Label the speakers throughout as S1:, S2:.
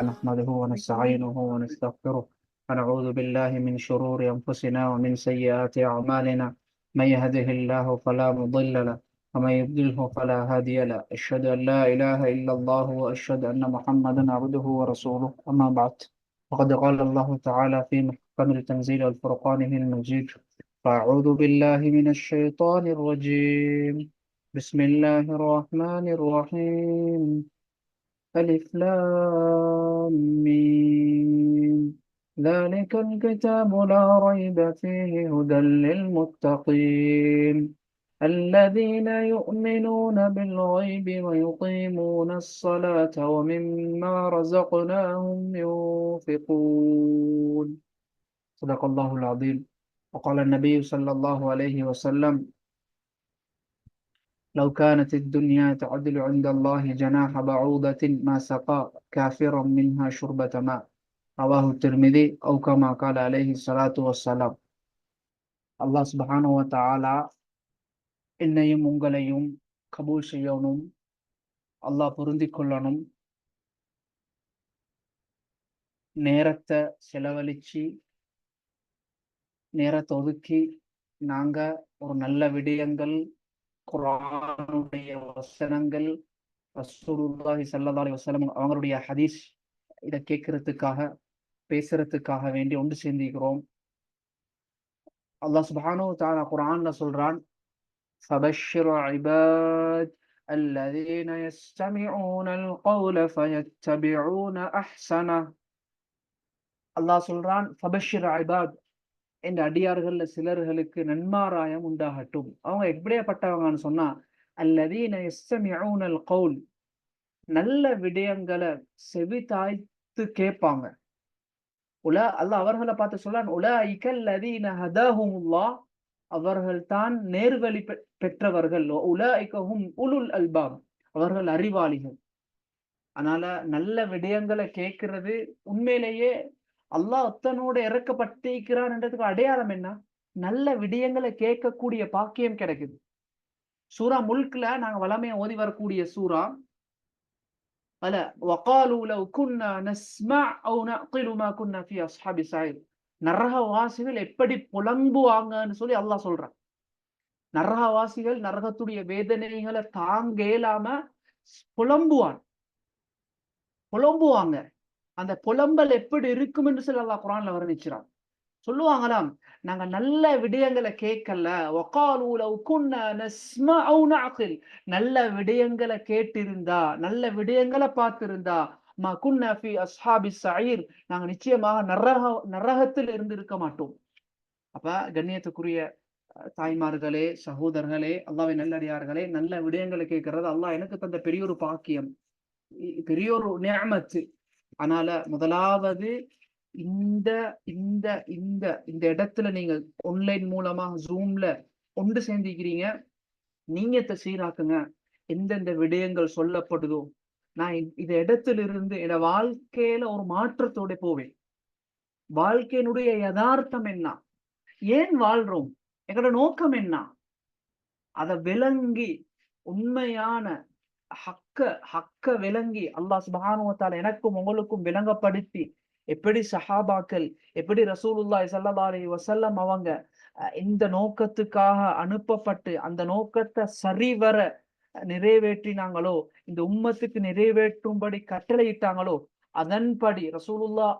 S1: نحمده ونستعينه ونستغفره ونعوذ بالله من شرور أنفسنا ومن سيئات أعمالنا. من يهده الله فلا مضل له ومن يضلله فلا هادي له. أشهد أن لا إله إلا الله وأشهد أن محمدا عبده ورسوله. أما بعد، وقد قال الله تعالى في محكم التنزيل والفرقان المجيد: فأعوذ بالله من الشيطان الرجيم. بسم الله الرحمن الرحيم. ألف لام ميم. ذلك الكتاب لا ريب فيه هدى للمتقين الذين يؤمنون بالغيب ويقيمون الصلاة ومما رزقناهم ينفقون. صدق الله العظيم. وقال النبي صلى الله عليه وسلم: لو كانت الدنيا تعدل عند الله جناح بعوضة ما سقى كافرا منها شربة ماء. رواه الترمذي أو كما قال عليه الصلاة والسلام. அல்லாஹ் சுப்ஹானஹு வ தஆலா என்னையும் உங்களையும் கபூல் செய்யணும், அல்லாஹ் பொருந்திக் கொள்ளணும். நேரத்தை செலவழிச்சு நேரத்தை ஒதுக்கி நாங்க ஒரு நல்ல விடயங்கள், குர்ஆனுடைய வசனங்கள், ரசூலுல்லாஹி ஸல்லல்லாஹு அலைஹி வஸல்லம் அவங்களுடைய ஹதீஸ் இதை கேட்கறதுக்காக, பேசுறதுக்காக வேண்டி ஒன்று சேர்ந்திருக்கிறோம். அல்லாஹ் சுப்ஹானஹு வ தஆலா குர்ஆன்ல சொல்றான்: ஃபபஷ்ஷிர் இபாத் அல்லதீன யஸ்தமிஊனல் கௌல ஃபயத்தபிஊன அஹ்ஸன. அல்லாஹ் சொல்றான், ஃபபஷ்ஷிர் இபாத், என்ற அடியார்கள்ல சிலர்களுக்கு நன்மாராயம் உண்டாகட்டும். அவங்க எப்படியாப்பட்டவங்கன்னு சொன்னா, அல்லதீன யஸ்தமிஊனல் கௌல், நல்ல விடயங்களை செவி தாய்த்து கேட்பாங்க. அல்லாஹ் அவர்களை பார்த்து சொல்றான், உலாயிகல் லதீன ஹதாஹுமுல்லாஹ், அவர்கள் தான் நேர்வழி பெற்றவர்கள். உலாயிகஹும் உலுல் அல்பாப், அவர்கள் அறிவாளிகள். அதனால நல்ல விடயங்களை கேட்கிறது உண்மையிலேயே அல்லாஹ் தன்னோட இறக்கப்பட்டிருக்கிறான் என்றதுக்கு அடையாளம் என்ன? நல்ல விடயங்களை கேட்கக்கூடிய பாக்கியம் கிடைக்குது. சூரா முல்க்ல நாங்க வளமையா ஓதி வரக்கூடிய சூரா அல்ல, وقالوا لو كنا نسمع او نعقل ما كنا في اصحاب السعير. நரகவாசிகள் எப்படி புலம்புவாங்கன்னு சொல்லி அல்லாஹ் சொல்றான். நரகவாசிகள் நரகத்துடைய வேதனைகளை தாங்க இயலாம புலம்புவாங்க. அந்த புலம்பல் எப்படி இருக்கும் என்று சொல்லி அல்லாஹ் குர்ஆன்ல வர்ணிக்கிறான். சொல்லுவாங்களாம், நாங்க நல்ல விடயங்களை கேட்கல. وقالوا لو كنا نسمع او نعقل, நல்ல விடயங்களை கேட்டிருந்தா, நல்ல விடயங்களை பார்த்திருந்தா, மா குன்னா ஃபி அஸ்ஹாபிஸ் ஸஈர், நாங்க நிச்சயமாக நரகத்தில் இருந்து இருக்க மாட்டோம். அப்ப கண்ணியத்துக்குரிய தாய்மார்களே, சகோதரர்களே, அல்லாஹ்வின் நல்லடியார்களே, நல்ல விடயங்களை கேட்கறது அல்லாஹ் எனக்கு தந்த பெரிய ஒரு பாக்கியம், பெரிய ஒரு நிஅமத். அதனால முதலாவது இந்த இந்த இந்த இந்த இடத்துல நீங்க ஆன்லைன் மூலமா ஜூம்ல ஒன்று சேர்ந்திருக்கிறீங்க, நீங்க சீராக்குங்க. எந்தெந்த விடயங்கள் சொல்லப்படுதோ, நான் இந்த இடத்துல இருந்து என் வாழ்க்கையில ஒரு மாற்றத்தோட போவேன். வாழ்க்கையினுடைய யதார்த்தம் என்ன, ஏன் வாழ்றோம், எங்களோட நோக்கம் என்ன, அதை விளங்கி உண்மையான ஹக்க விளங்கி அல்லாஹ் சுப்ஹானஹு வ தஆலா எனக்கும் உங்களுக்கும் விளங்கப்படுத்தி, எப்படி சஹாபாக்கள், எப்படி ரசூலுல்லாஹி ஸல்லல்லாஹு அலைஹி வஸல்லம் அவங்க இந்த நோக்கத்துக்காக அனுப்பப்பட்டு அந்த நோக்கத்தை சரிவர நிறைவேற்றினாங்களோ, இந்த உம்மத்துக்கு நிறைவேற்றும்படி கட்டளையிட்டாங்களோ, அதன்படி ரசூலுல்லாஹ்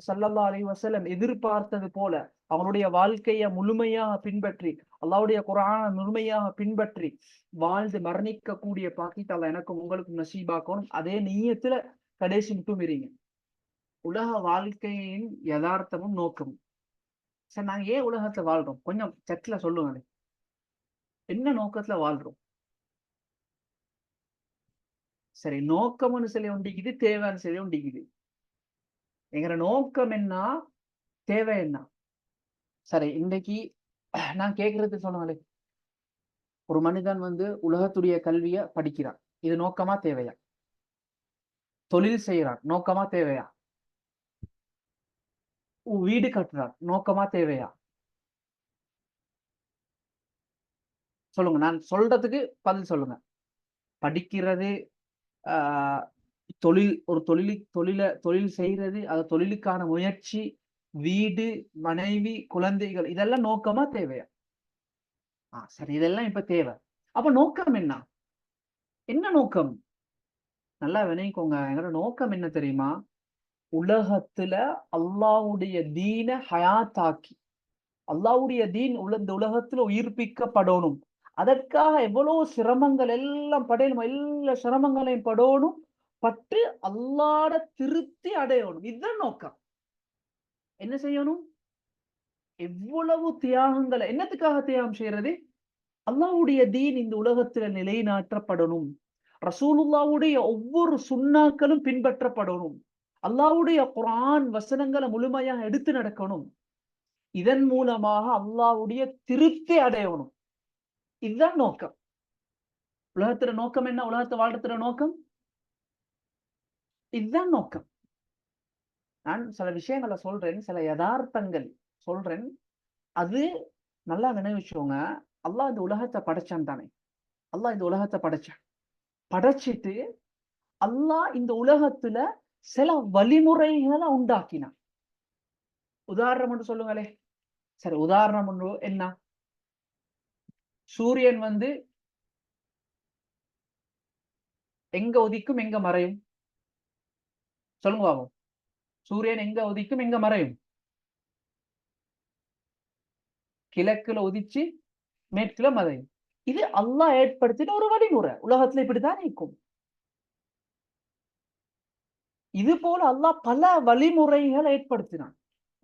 S1: ஸல்லல்லாஹு அலைஹி வஸல்லம் எதிர்பார்த்தது போல அவங்களுடைய வாழ்க்கையை முழுமையாக பின்பற்றி, அல்லாஹ்வுடைய குர்ஆனை முழுமையாக பின்பற்றி வாழ்ந்து மரணிக்க கூடிய பாக்கியத்தை அல்லாஹ் எனக்கும் உங்களுக்கும் நசீபாக்கணும். அதே நியத்துல கடைசி மட்டும் இருங்க. உலக வாழ்க்கையின் யதார்த்தமும் நோக்கமும். சரி, நாங்க ஏன் உலகத்துல வாழ்றோம்? கொஞ்சம் சட்ல சொல்லுங்க, என்ன நோக்கத்துல வாழ்றோம்? சரி, நோக்கம்னு சொல்லி உண்டிக்குது, தேவைன்னு சொல்லி உண்டிக்குது. எங்கிற நோக்கம் என்ன, தேவை என்ன? சரி, இன்னைக்கு நான் கேட்கறது சொன்னாலே, ஒரு மனிதன் உலகத்துடைய கல்விய படிக்கிறான், இது நோக்கமா தேவையா? தொழில் செய்யறான், நோக்கமா தேவையா? வீடு கட்டுறான், நோக்கமா தேவையா? சொல்லுங்க, நான் சொல்றதுக்கு பதில் சொல்லுங்க. படிக்கிறது தொழில் செய்யறது, அது தொழிலுக்கான முயற்சி, வீடு, மனைவி, குழந்தைகள், இதெல்லாம் நோக்கமா தேவையா? சரி, இதெல்லாம் இப்ப தேவை. அப்ப நோக்கம் என்ன? என்ன நோக்கம்? நல்லா வினைக்கோங்க. எங்களோட நோக்கம் என்ன தெரியுமா? உலகத்துல அல்லாஹ்வுடைய தீன ஹயாத்தாக்கி, அல்லாஹ்வுடைய தீன் இந்த உலகத்துல உயிர்ப்பிக்கப்படணும். அதற்காக எவ்வளவு சிரமங்கள் எல்லாம் படையணும், எல்லா சிரமங்களையும் படணும், பட்டு அல்லாஹ்ட திருப்தி அடையணும். இதுதான் நோக்கம். என்ன செய்யணும்? எவ்வளவு தியாகங்களை, என்னத்துக்காக தியாகம் செய்யறது? அல்லாஹ்வுடைய தீன் இந்த உலகத்துல நிலைநாட்டப்படணும். ரசூலுல்லாஹ்வுடைய ஒவ்வொரு சுன்னாக்களும் பின்பற்றப்படணும். அல்லாஹ்வுடைய குர்ஆன் வசனங்களை முழுமையாக எடுத்து நடக்கணும். இதன் மூலமாக அல்லாஹ்வுடைய திருப்தி அடையணும். இதுதான் நோக்கம். உலகத்துல நோக்கம் என்ன? உலகத்தை வாழ்றதுல நோக்கம் இதுதான் நோக்கம். நான் சில விஷயங்களை சொல்றேன், சில யதார்த்தங்கள் சொல்றேன். அது நல்லா நினைவுச்சோங்க. அல்லாஹ் இந்த உலகத்தை படைச்சான் தானே. அல்லாஹ் இந்த உலகத்தை படைச்சான். படைச்சிட்டு அல்லாஹ் இந்த உலகத்துல சில வழிமுறைகளை உண்டாக்கினான். உதாரணம் ஒன்று சொல்லுங்களே. சரி, உதாரணம் ஒன்று என்ன? சூரியன் எங்க உதிக்கும், எங்க மறையும்? சொல்லுங்க பாபு. சூரியன் எங்க உதிக்கும், எங்க மறையும்? கிழக்குல உதிச்சு மேற்குல மறையும். இது அல்லாஹ் ஏற்படுத்தின ஒரு வழிமுறை. உலகத்துல இப்படித்தான் இருக்கும். இது போல அல்லாஹ் பல வழிமுறைகளை ஏற்படுத்தினான்.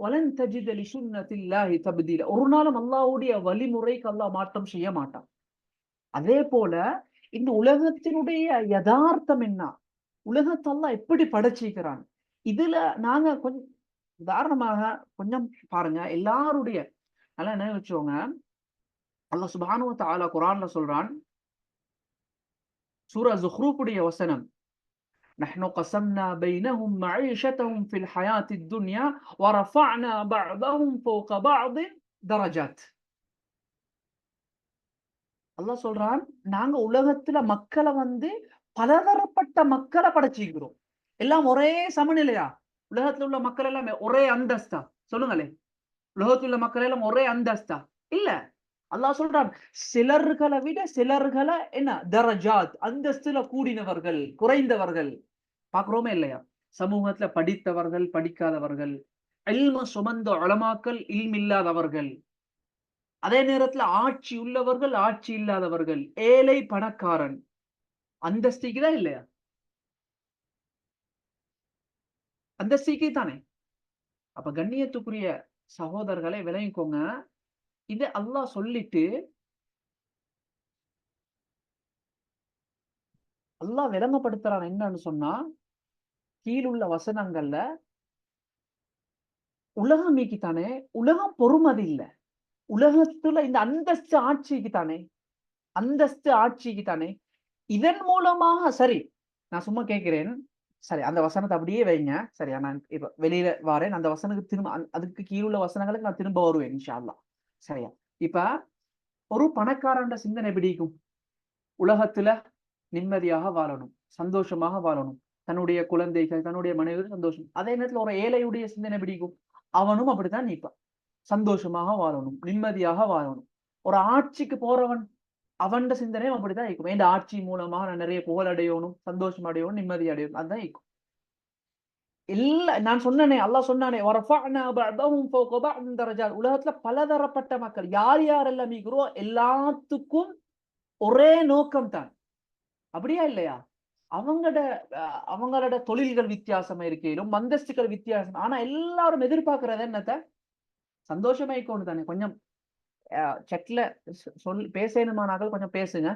S1: வலன் தஜித லிசுன்னத்தில்லாஹி தப்தீல. ஒரு நாளும் அல்லாஹ்வுடைய வழிமுறைக்கு அல்லாஹ் மாற்றம் செய்ய மாட்டான். அதே போல இந்த உலகத்தினுடைய யதார்த்தம் என்ன? உலகத்தை அல்லாஹ் எப்படி படைச்சிருக்கிறான்? இதுல நாங்க கொஞ்சம் உதாரணமாக கொஞ்சம் பாருங்க. எல்லாருடைய நல்லா என்ன வச்சுக்கோங்க. அல்லாஹ் சுப்ஹானஹு வ தஆலா குர்ஆன்ல சொல்றான், சூரா ஸுஹ்ரூஃபுடைய வசனம், نحن قسمنا بينهم معيشتهم في الحياة الدنيا ورفعنا بعضهم فوق بعض درجات. அல்லாஹ் சொல்றான், நாங்க உலகத்துல மக்களை பலதரப்பட்ட மக்களை படைச்சிக்கிறோம். எல்லாம் ஒரே சமநிலையா? உலகத்துல உள்ள மக்கள் எல்லாம் ஒரே அந்தஸ்தா? சொல்லுங்களே. உலகத்துல உள்ள மக்கள் எல்லாம் ஒரே அந்தஸ்தா? இல்ல. அல்லாஹ் சொல்றான், சிலர்களை விட சிலர்களை என்ன தரஜாத், அந்தஸ்துல கூடினவர்கள், குறைந்தவர்கள். பாக்குறோமே இல்லையா? சமூகத்துல படித்தவர்கள், படிக்காதவர்கள், இல்ம சுமந்த உலமாக்கள், இல்ம் இல்லாதவர்கள், அதே நேரத்துல ஆட்சி உள்ளவர்கள், ஆட்சி இல்லாதவர்கள், ஏழை பணக்காரன், அந்தஸ்திக்கு தான் இல்லையா? அந்தஸ்திக்கு தானே. அப்ப கண்ணியத்துக்குரிய சகோதரர்களை விளங்கிக்கோங்க. இது அல்லாஹ் சொல்லிட்டு அல்லாஹ் விளங்கப்படுத்துறான் என்னன்னு சொன்னா, கீழுள்ள வசனங்கள்ல உலகம் மீக்கித்தானே, உலகம் பொறுமதி இல்ல. உலகத்துல இந்த அந்தஸ்து ஆட்சிக்கு தானே, அந்தஸ்து ஆட்சிக்கு தானே. இதன் மூலமாக சரி, நான் சும்மா கேட்கிறேன். சரி, அந்த வசனத்தை அப்படியே வைங்க. சரியா? நான் இப்ப வெளியில வாரேன். அந்த வசனத்துக்கு திரும்ப அதுக்கு கீழுள்ள வசனங்களுக்கு நான் திரும்ப வருவேன் இன்ஷா அல்லாஹ். சரியா? இப்ப ஒரு பணக்காரன் சிந்தனை பிடிக்கும். உலகத்துல நிம்மதியாக வாழணும், சந்தோஷமாக வாழணும், தன்னுடைய குழந்தைகள், தன்னுடைய மனைவிகள் சந்தோஷம். அதே நேரத்துல ஒரு ஏழையுடைய சிந்தனை பிடிக்கும். அவனும் அப்படித்தான் நிற்பான். சந்தோஷமாக வாழணும், நிம்மதியாக வாழணும். ஒரு ஆட்சிக்கு போறவன், அவன் சிந்தனையும் அப்படித்தான் இருக்கும். இந்த ஆட்சி மூலமா நான் நிறைய புகழ் அடையணும், சந்தோஷம் அடையணும், நிம்மதி அடையணும். அதுதான் இருக்கும். இல்ல, நான் சொன்னனே, அல்லாஹ் சொன்னானே, வரஃபஅனா பஅதஹும் ஃபௌக பஅதின் தரஜாத். உலகத்துல பலதரப்பட்ட மக்கள் யார் யாரெல்லாம் இருக்கிறோம், எல்லாத்துக்கும் ஒரே நோக்கம் தான். அப்படியா இல்லையா? அவங்களோட அவங்களோட தொழில்கள் வித்தியாசமா இருக்கையிலும், அந்தஸ்துகள் வித்தியாசம். ஆனா எல்லாரும் எதிர்பார்க்கிறது என்னத்த? சந்தோஷமா இருக்கணும் தானே. கொஞ்சம் செட்ல பேசணுமானாக்கள் கொஞ்சம் பேசுங்க.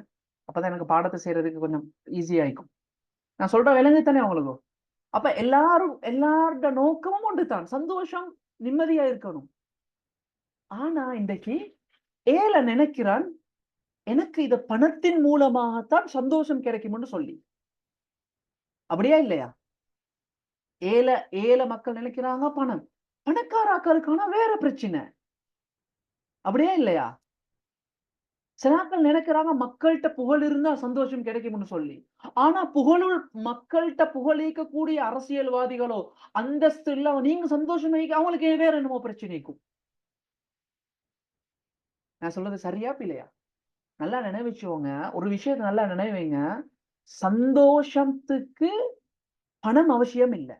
S1: அப்பதான் எனக்கு பாடத்தை செய்யறதுக்கு கொஞ்சம் ஈஸியா இருக்கும். நான் சொல்ற விலங்கு தானே அவங்களுக்கு. அப்ப எல்லாரோட நோக்கமும் ஒன்றுதான், சந்தோஷம், நிம்மதியா இருக்கணும். ஆனா இன்றைக்கு ஏழை நினைக்கிறான், எனக்கு இத பணத்தின் மூலமாகத்தான் சந்தோஷம் கிடைக்கும்னு சொல்லி. அப்படியா இல்லையா? ஏழை மக்கள் நினைக்கிறாங்க பணம். பணக்கார ஆக்களுக்கான வேற பிரச்சனை. அப்படியா இல்லையா? சிலாக்கள் நினைக்கிறாங்க மக்கள்கிட்ட புகழ் இருந்தா சந்தோஷம் கிடைக்கும்னு சொல்லி. ஆனா புகழுள் மக்கள்கிட்ட புகழீக்கக்கூடிய அரசியல்வாதிகளோ அந்தஸ்து இல்ல நீங்க சந்தோஷம் அவங்களுக்கு வேற என்னமோ பிரச்சனைக்கும். நான் சொல்றது சரியா பிள்ளையா? நல்லா நினைவச்சுக்கோங்க. ஒரு விஷயத்தை நல்லா நினைவைங்க. சந்தோஷத்துக்கு பணம் அவசியம் இல்ல.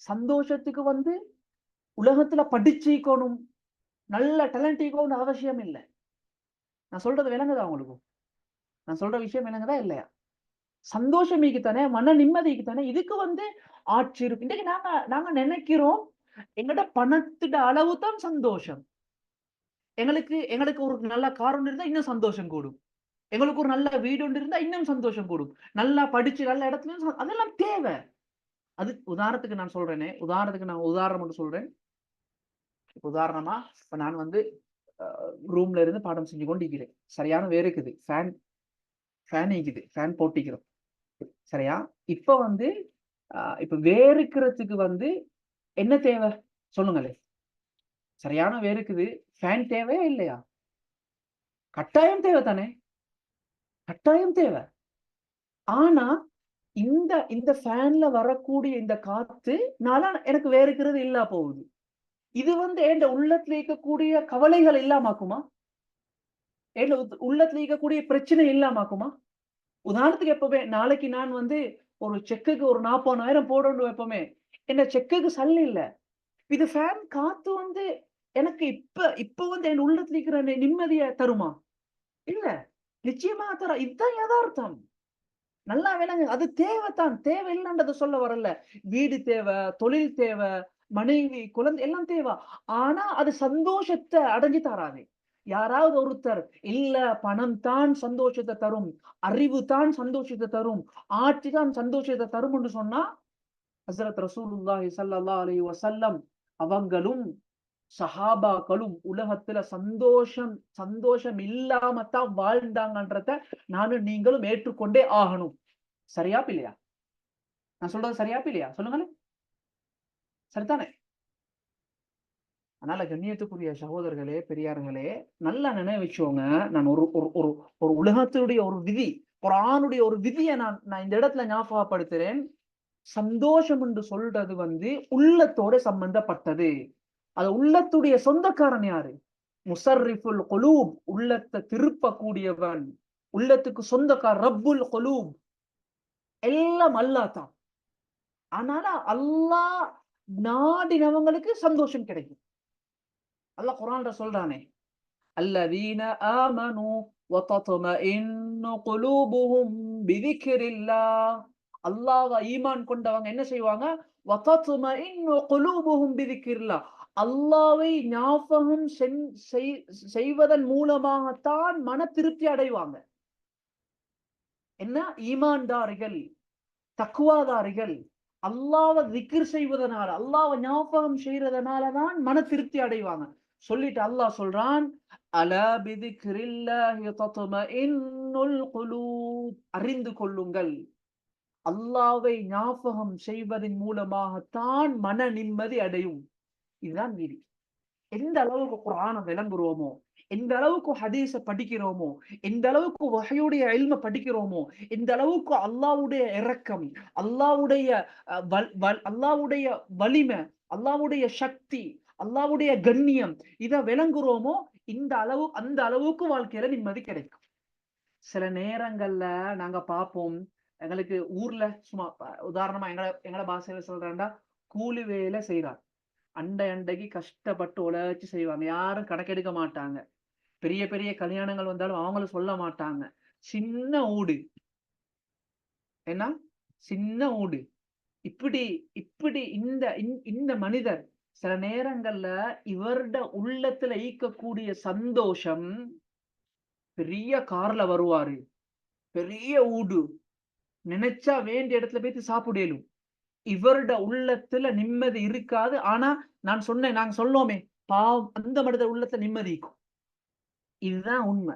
S1: சந்தோஷத்துக்கு உலகத்துல படிச்சிக்கணும், நல்ல டேலண்ட் இருக்கணும்னு அவசியம் இல்ல. நான் சொல்றது விளங்குதா உங்களுக்கு? நான் சொல்ற விஷயம் விளங்குதா இல்லையா? சந்தோஷம் தானே, மன நிம்மதிக்கு தானே. இதுக்கு ஆட்சி இருக்கு. இன்னைக்கு நாங்க நாங்க நினைக்கிறோம் எங்கட பணத்திட அளவு தான் சந்தோஷம். எங்களுக்கு எங்களுக்கு ஒரு நல்ல கார் ஒன்று இருந்தா இன்னும் சந்தோஷம் கூடும். எங்களுக்கு ஒரு நல்ல வீடு ஒன்று இருந்தா இன்னும் சந்தோஷம் கூடும். நல்லா படிச்சு நல்ல இடத்துல அதெல்லாம் தேவை. அது உதாரணத்துக்கு நான் சொல்றேனே, உதாரணத்துக்கு நான் உதாரணம் மட்டும் சொல்றேன். உதாரணமா இப்ப நான் ரூம்ல இருந்து பாடம் செஞ்சு கொண்டு இருக்கிறேன். சரியான வேர்க்குது. ஃபேன் இருக்குது. ஃபேன் போட்டிக்கிறோம். சரியா? இப்ப இப்ப வேர்க்கிறதுக்கு என்ன தேவை? சொல்லுங்களேன். சரியான வேர்க்குது. ஃபேன் தேவையா இல்லையா? கட்டாயம் தேவை தானே? கட்டாயம் தேவை. ஆனா இந்த இந்த ஃபேன்ல வரக்கூடிய இந்த காத்துனால எனக்கு வேர்க்கிறது இல்லா போகுது. இது என் உள்ளத்துல இருக்கக்கூடிய கவலைகள் இல்லாமாக்குமா? என் உள்ளத்துல இருக்கக்கூடிய பிரச்சனை இல்லாமாக்குமா? உதாரணத்துக்கு எப்பவுமே நாளைக்கு நான் ஒரு செக்குக்கு ஒரு 40,000 போடணும் எப்பவுமே. என்ன செக்குக்கு சல்லி இல்ல. இது ஃபேன் காத்து எனக்கு இப்ப இப்ப என் உள்ளத்துல இருக்கிற நிம்மதிய தருமா? இல்ல. நிச்சயமா தர. இதுதான் யதார்த்தம். நல்லா விளங்கு. அது தேவைத்தான். தேவை இல்லன்றத சொல்ல வரல. வீடு தேவை, தொழில் தேவை, மனைவி, குழந்தை எல்லாம் தேவை. ஆனா அது சந்தோஷத்த அடைஞ்சு தராது. யாராவது ஒருத்தர் இல்ல பணம் தான் சந்தோஷத்தை தரும், அறிவு தான் சந்தோஷத்தை தரும், ஆட்சி தான் சந்தோஷத்தை தரும் என்று சொன்னா ஹஸரத் ரசூலுல்லாஹி ஸல்லல்லாஹு அலைஹி வஸல்லம் அவங்களும் சஹாபாக்களும் உலகத்துல சந்தோஷம் இல்லாம தான் வாழ்ந்தாங்கன்றத நானும் நீங்களும் ஏற்றுக்கொண்டே ஆகணும். சரியா பிள்ளையா? நான் சொல்றது சரியா பிள்ளையா? சொல்லுங்களேன். சரிதானே? அதனால கண்ணியத்துக்குரிய சகோதரர்களே, பெரியார்களே, நல்லா நினைவு வச்சுக்கோங்க. நான் ஒரு ஒரு ஒரு ஒரு உலகத்தினுடைய ஒரு விதி, குர்ஆனுடைய ஒரு விதியை நான் இந்த இடத்துல ஞாபகப்படுத்துறேன். சந்தோஷம் என்று சொல்றது உள்ளத்தோட சம்பந்தப்பட்டது. அது உள்ளத்துடைய சொந்தக்காரன் யாரு? முஸர்ரிஃபுல் குலூப், உள்ளத்தை திருப்பக்கூடியவன், உள்ளத்துக்கு சொந்தக்காரன் ரப்புல் குலூப், எல்லாம் அல்லாஹ் தான். அதனால அல்லாஹ் நாடினவங்களுக்கு சந்தோஷம் கிடைக்கும். அல்லாஹ் குர்ஆன்ல சொல்றானே, அல்லதீன ஆமனு வ தத்மஇன்னு குலூபுஹும் பிதிக்ரில்லாஹ். அல்லாஹ்வை ஈமான் கொண்டவங்க என்ன செய்வாங்க? வ தத்மஇன்னு குலூபுஹும் பிதிக்ரில்லாஹ். அல்லாஹ்வை ஞாபகம் செய்வதன் மூலமாகத்தான் மன திருப்தி அடைவாங்க. என்ன? ஈமான்தாரிகள், தக்வாதாரிகள் அல்லாஹ்வை திக்ர் செய்வதனால, அல்லாஹ்வை ஞாபகம் செய்யறதனால தான் மன திருப்தி அடைவாங்க. சொல்லிட்டு அல்லாஹ் சொல்றான், அலா பிதிக்ரில்லாஹி தத்மஇன்னுல் குலூப். அறிந்து கொள்ளுங்கள், அல்லாஹ்வை ஞாபகம் செய்வதன் மூலமாகத்தான் மன நிம்மதி அடையும். இதுதான் வீதி. எந்த அளவுக்கு குர்ஆனை விளங்குறோமோ, எந்த அளவுக்கு ஹதீஸ படிக்கிறோமோ, எந்த அளவுக்கு வஹ்யுடைய இல்ம படிக்கிறோமோ, எந்த அளவுக்கு அல்லாஹ்வுடைய இரக்கம், அல்லாஹ்வுடைய அல்லாஹ்வுடைய வலிமை, அல்லாஹ்வுடைய சக்தி, அல்லாஹ்வுடைய கண்ணியம் இத விளங்குறோமோ, அந்த அளவுக்கு வாழ்க்கையில நிம்மதி கிடைக்கும். சில நேரங்கள்ல நாங்க பார்ப்போம், எங்களுக்கு ஊர்ல சும்மா உதாரணமா எங்கட பாஷையில சொல்றேன்டா, கூலி வேலை செய்றார். அண்டைக்கு கஷ்டப்பட்டு உழைச்சு செய்வாங்க. யாரும் கணக்கெடுக்க மாட்டாங்க. பெரிய பெரிய கல்யாணங்கள் வந்தாலும் அவங்களும் சொல்ல மாட்டாங்க. சின்ன ஊடு. என்ன? சின்ன ஊடு. இப்படி இப்படி இந்த மனிதர் சில நேரங்கள்ல இவருட உள்ளத்துல ஈக்கக்கூடிய சந்தோஷம், பெரிய கார்ல வருவாரு. பெரிய ஊடு. நினைச்சா வேண்டிய இடத்துல போய் சாப்பிடலும். இவருட உள்ளத்துல நிம்மதி இருக்காது. ஆனா நாங்க சொன்னோமே, பாவம் அந்த மனிதர் உள்ளத்துல நிம்மதி இருக்கும். இதுதான் உண்மை.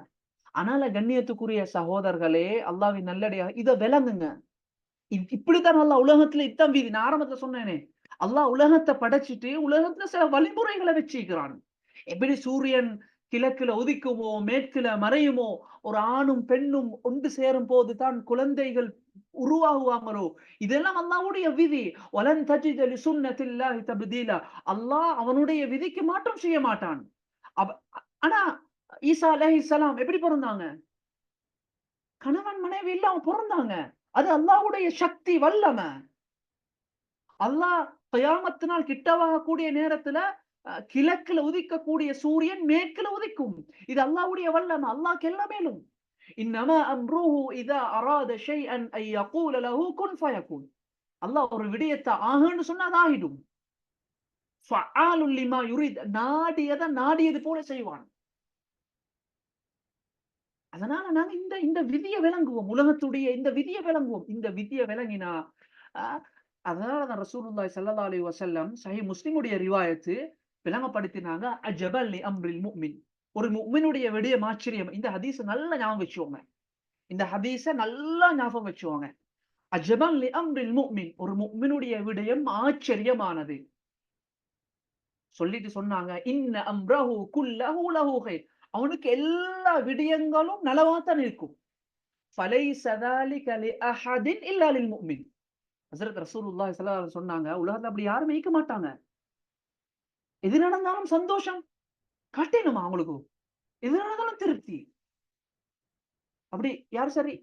S1: ஆனால கண்ணியத்துக்குரிய சகோதரர்களே, அல்லாஹ்வின் நல்லடியார் இத விளங்குங்க. இப்படித்தான் அல்லாஹ் உலகத்துல இத்தான் வீதி. நான் ஆரம்பத்துல சொன்னேனே, அல்லாஹ் உலகத்தை படைச்சிட்டு உலகத்துல சில வழிமுறைகளை வச்சிருக்கிறான். எப்படி சூரியன் கிழக்குல உதிக்குமோ மேற்குல மறையுமோ, ஒரு ஆணும் பெண்ணும் ஒன்று சேரும் போதுதான் குழந்தைகள் உருவாகுவாங்களோ, இதெல்லாம் அல்லாஹ்வுடைய விதி. வலன் தஜித லிசுன்னத்தில்லாஹி தப்தீலா. அல்லாஹ் அவனுடைய விதிக்கு மாற்றம் செய்ய மாட்டான். ஆனா ஈசா அலைஹிஸ்ஸலாம் எப்படி பொறந்தாங்க? கணவன் மனைவி இல்லாம பொறந்தாங்க. அது அல்லாஹ்வுடைய சக்தி வல்லமை. அல்லாஹ் கியாமத் நாள் கிட்டவாகக்கூடிய நேரத்துல கிழக்குல உதிக்கக்கூடிய சூரியன் மேற்குல உதிக்கும். இது அல்லாஹ்வுடைய வல்லமை. அல்லாஹ்க்கு எல்லாம் மேலும். இன்னமா அம்ருஹு இதா அராத ஷைஅன் ஐ யகூல லஹு குன் ஃபயகுன். அல்லாஹ் ஒரு விடயத்தை ஆகுன்னு சொன்னா அது ஆகிடும். ஃபஆலுல் லிமா யுரித். நாடியதை நாடியது போல செய்வான். அதனால நாங்க இந்த இந்த விதியை விளங்குவோம். உலகத்துடைய இந்த விதியை விளங்குவோம். இந்த விதியை விளங்கினா அதனாலதான் ரசூலுல்லாஹி ஸல்லல்லாஹு அலைஹி வஸல்லம் சஹீஹ் முஸ்லிமுடைய ரிவாயத்து விளங்கப்படுத்தினாங்க, அஜபல் லி அம்ரில் முஃமின். ஒரு முஃமினுடைய விடயம் ஆச்சரியம். இந்த ஹதீஸ நல்லா ஞாபகம் வச்சுக்கோங்க. இந்த ஹதீஸ நல்லா ஞாபகம் வச்சுக்கோங்க. அஜபல் லி அம்ரில் முஃமின். ஒரு முஃமினுடைய விடயம் ஆச்சரியமானது. சொல்லிட்டு சொன்னாங்க, இன்ன அம்ரஹு குல்லஹு லஹு கைர். அவனுக்கு எல்லா விடயங்களும் நலவாத்தான் இருக்கும். ஃபலைஸ ذلك لأحد إلا للمؤمن. ஹஜ்ரத் ரசூலுல்லாஹி ஸல்லல்லாஹு அலைஹி வஸல்லம் சொன்னாங்க, உலகத்துல அப்படி யாரும் இருக்க மாட்டாங்க. எது நடந்தாலும் சந்தோஷம் காட்டணுமா அவங்களுக்கு? எது நடந்தாலும் திருப்தி. அப்படி யார் சரி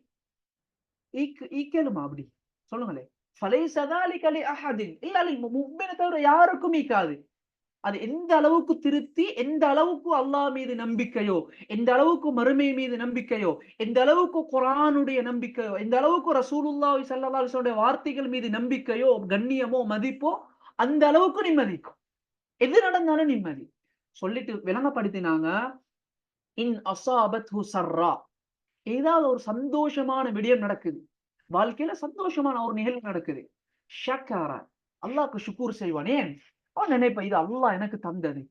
S1: ஈக்கலுமா அப்படி? சொல்லுங்களே. ஃபலைஸ ذلك لأحد إلا للمؤمن. தவிர யாருக்கும் ஈக்காது. அது எந்த அளவுக்கு திருப்தி, எந்த அளவுக்கு அல்லாஹ் மீது நம்பிக்கையோ, எந்த அளவுக்கு மறுமை மீது நம்பிக்கையோ, எந்த அளவுக்கு குர்ஆனுடைய நம்பிக்கையோ, எந்த அளவுக்கு ரசூலுல்லாஹி ஸல்லல்லாஹு அலைஹி வஸல்லம் வார்த்தைகள் மீது நம்பிக்கையோ, கண்ணியமோ, மதிப்போ, அந்த அளவுக்கு நிம்மதிக்கும். எது நடந்தாலும் நிம்மதி. சொல்லிட்டு விளங்கப்படுத்தினாங்க, இன் அஸாபத்ஹு ஸர்ரா. ஏதாவது ஒரு சந்தோஷமான விடயம் நடக்குது. வாழ்க்கையில சந்தோஷமான ஒரு நிகழ்வு நடக்குது. ஷக்கர. அல்லாஹ்க்கு ஷுக்ர் செய்வான். ஏன்? அவன் நினைப்பான், இது அல்லாஹ் எனக்கு தந்தது.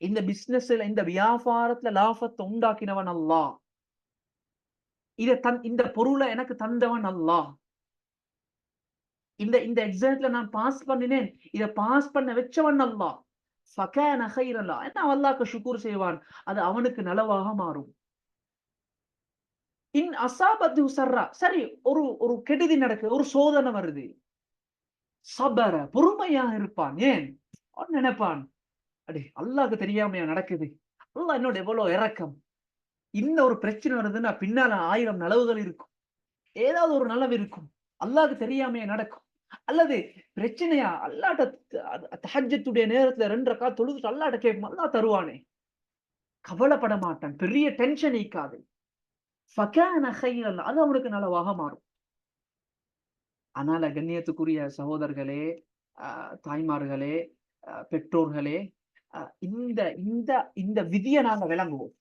S1: இந்த பிசினஸ்ல, இந்த வியாபாரத்துல லாபத்தை உண்டாக்கினவன் அல்லாஹ். இந்த பொருளை எனக்கு தந்தவன் அல்லாஹ். இந்த இந்த எக்ஸாம்ல நான் பாஸ் பண்ணினேன். இத பாஸ் பண்ண வச்சவன் அல்லாஹ். ஃபகான கைரன் லஹ். என்ன அல்லாஹ்க்கு ஷுக்ர் செய்வான். அது அவனுக்கு நலவாக மாறும். இன் அஸாபத்து ஸர்ரா. சரி, ஒரு ஒரு கெடுதி நடக்குது, ஒரு சோதனை வருது. சபர. பொறுமையாக இருப்பான். ஏன்? அவன் நினைப்பான், அடே அல்லாஹ்க்கு தெரியாமையா நடக்குது. அல்லாஹ் என்னோட எவ்வளவு இரக்கம். இந்த ஒரு பிரச்சனை வருதுன்னா பின்னால 1000 நலவுகள் இருக்கும். ஏதாவது ஒரு நலவு இருக்கும். அல்லாஹ்க்கு தெரியாமையா நடக்கும். அல்லது பிரச்சனையா அல்லாஹ்ட்ட தஹஜ்ஜுடைய நேரத்துல 2 ரக்காத் தொழுதுட்டு அல்லாஹ்ட்ட கேட்கும். அல்லாஹ் தருவானே. கவலைப்பட மாட்டான். பெரிய டென்ஷன் ஈக்காது. ஃபகான கைரன். அது அவனுக்கு நலவாக மாறும். அதனால கண்ணியத்துக்குரிய சகோதரர்களே, தாய்மார்களே, பெற்றோர்களே, இந்த இந்த இந்த விதியை நாங்க விளங்குவோம்.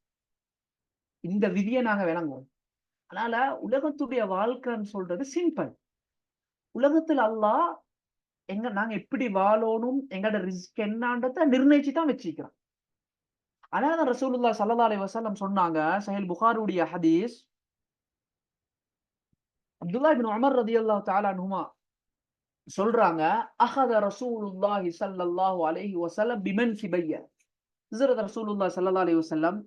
S1: இந்த விதியை நாங்க விளங்குவோம். அதனால உலகத்துடைய வாழ்க்கைன்னு சொல்றது சிம்பிள். உலகத்துல அல்லாஹ் நாங்க எப்படி வாழணும், எங்கட ரிஸ்க் என்னன்றத நிர்ணயிச்சு தான் வச்சிருக்கிறான். அதனால ரசூலுல்லாஹி ஸல்லல்லாஹு அலைஹி வஸல்லம் சொன்னாங்க, சஹீஹ் புகாரியுடைய ஹதீஸ், அப்துல்லாஹ் இப்னு உமர் ரலியல்லாஹு தஆலா அன்ஹுமா சொல்றாங்க, அஹத ரசூலுல்லாஹி ஸல்லல்லாஹு அலைஹி வஸல்லம் பிமன்கிபைய. ஹஜ்ரத் ரசூலுல்லாஹி ஸல்லல்லாஹு அலைஹி வஸல்லம்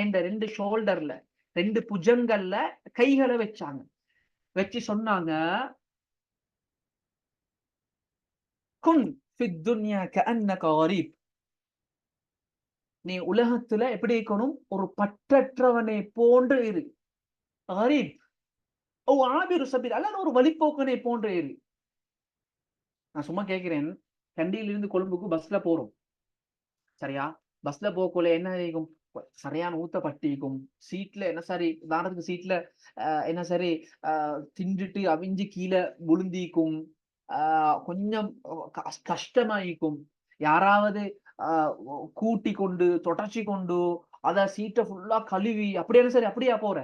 S1: என்ற 2 ஷோல்டர்ல, 2 புஜங்கள்ல கைகளை வச்சாங்க. வச்சு சொன்னாங்க, குன் ஃபித் துன்யா கஅன்னக கரீப். நீ உலகத்துல எப்படி இருக்கணும்? ஒரு பற்றற்றவனை போன்று இரு. கரீப் ஓ ஆபிரு சபீல். அல்லது ஒரு வழிப்போக்கனை போன்று இரு. நான் சும்மா கேட்கிறேன். கண்டியிலிருந்து கொழும்புக்கு பஸ்ல போறோம். சரியா? பஸ்ல போகக்குள்ள என்ன இருக்கும்? சரியான ஊத்தப்பட்டிக்கும். சீட்ல என்ன சரி உதாரணத்துக்கு சீட்ல என்ன சரி தின்றுட்டு அவிஞ்சு கீழே விழுந்திக்கும். கொஞ்சம் கஷ்டமாயிக்கும். யாராவது கூட்டி கொண்டு தொடர்ச்சி கொண்டு அத சீட்டை ஃபுல்லா கழுவி அப்படியே சரி அப்படியா போற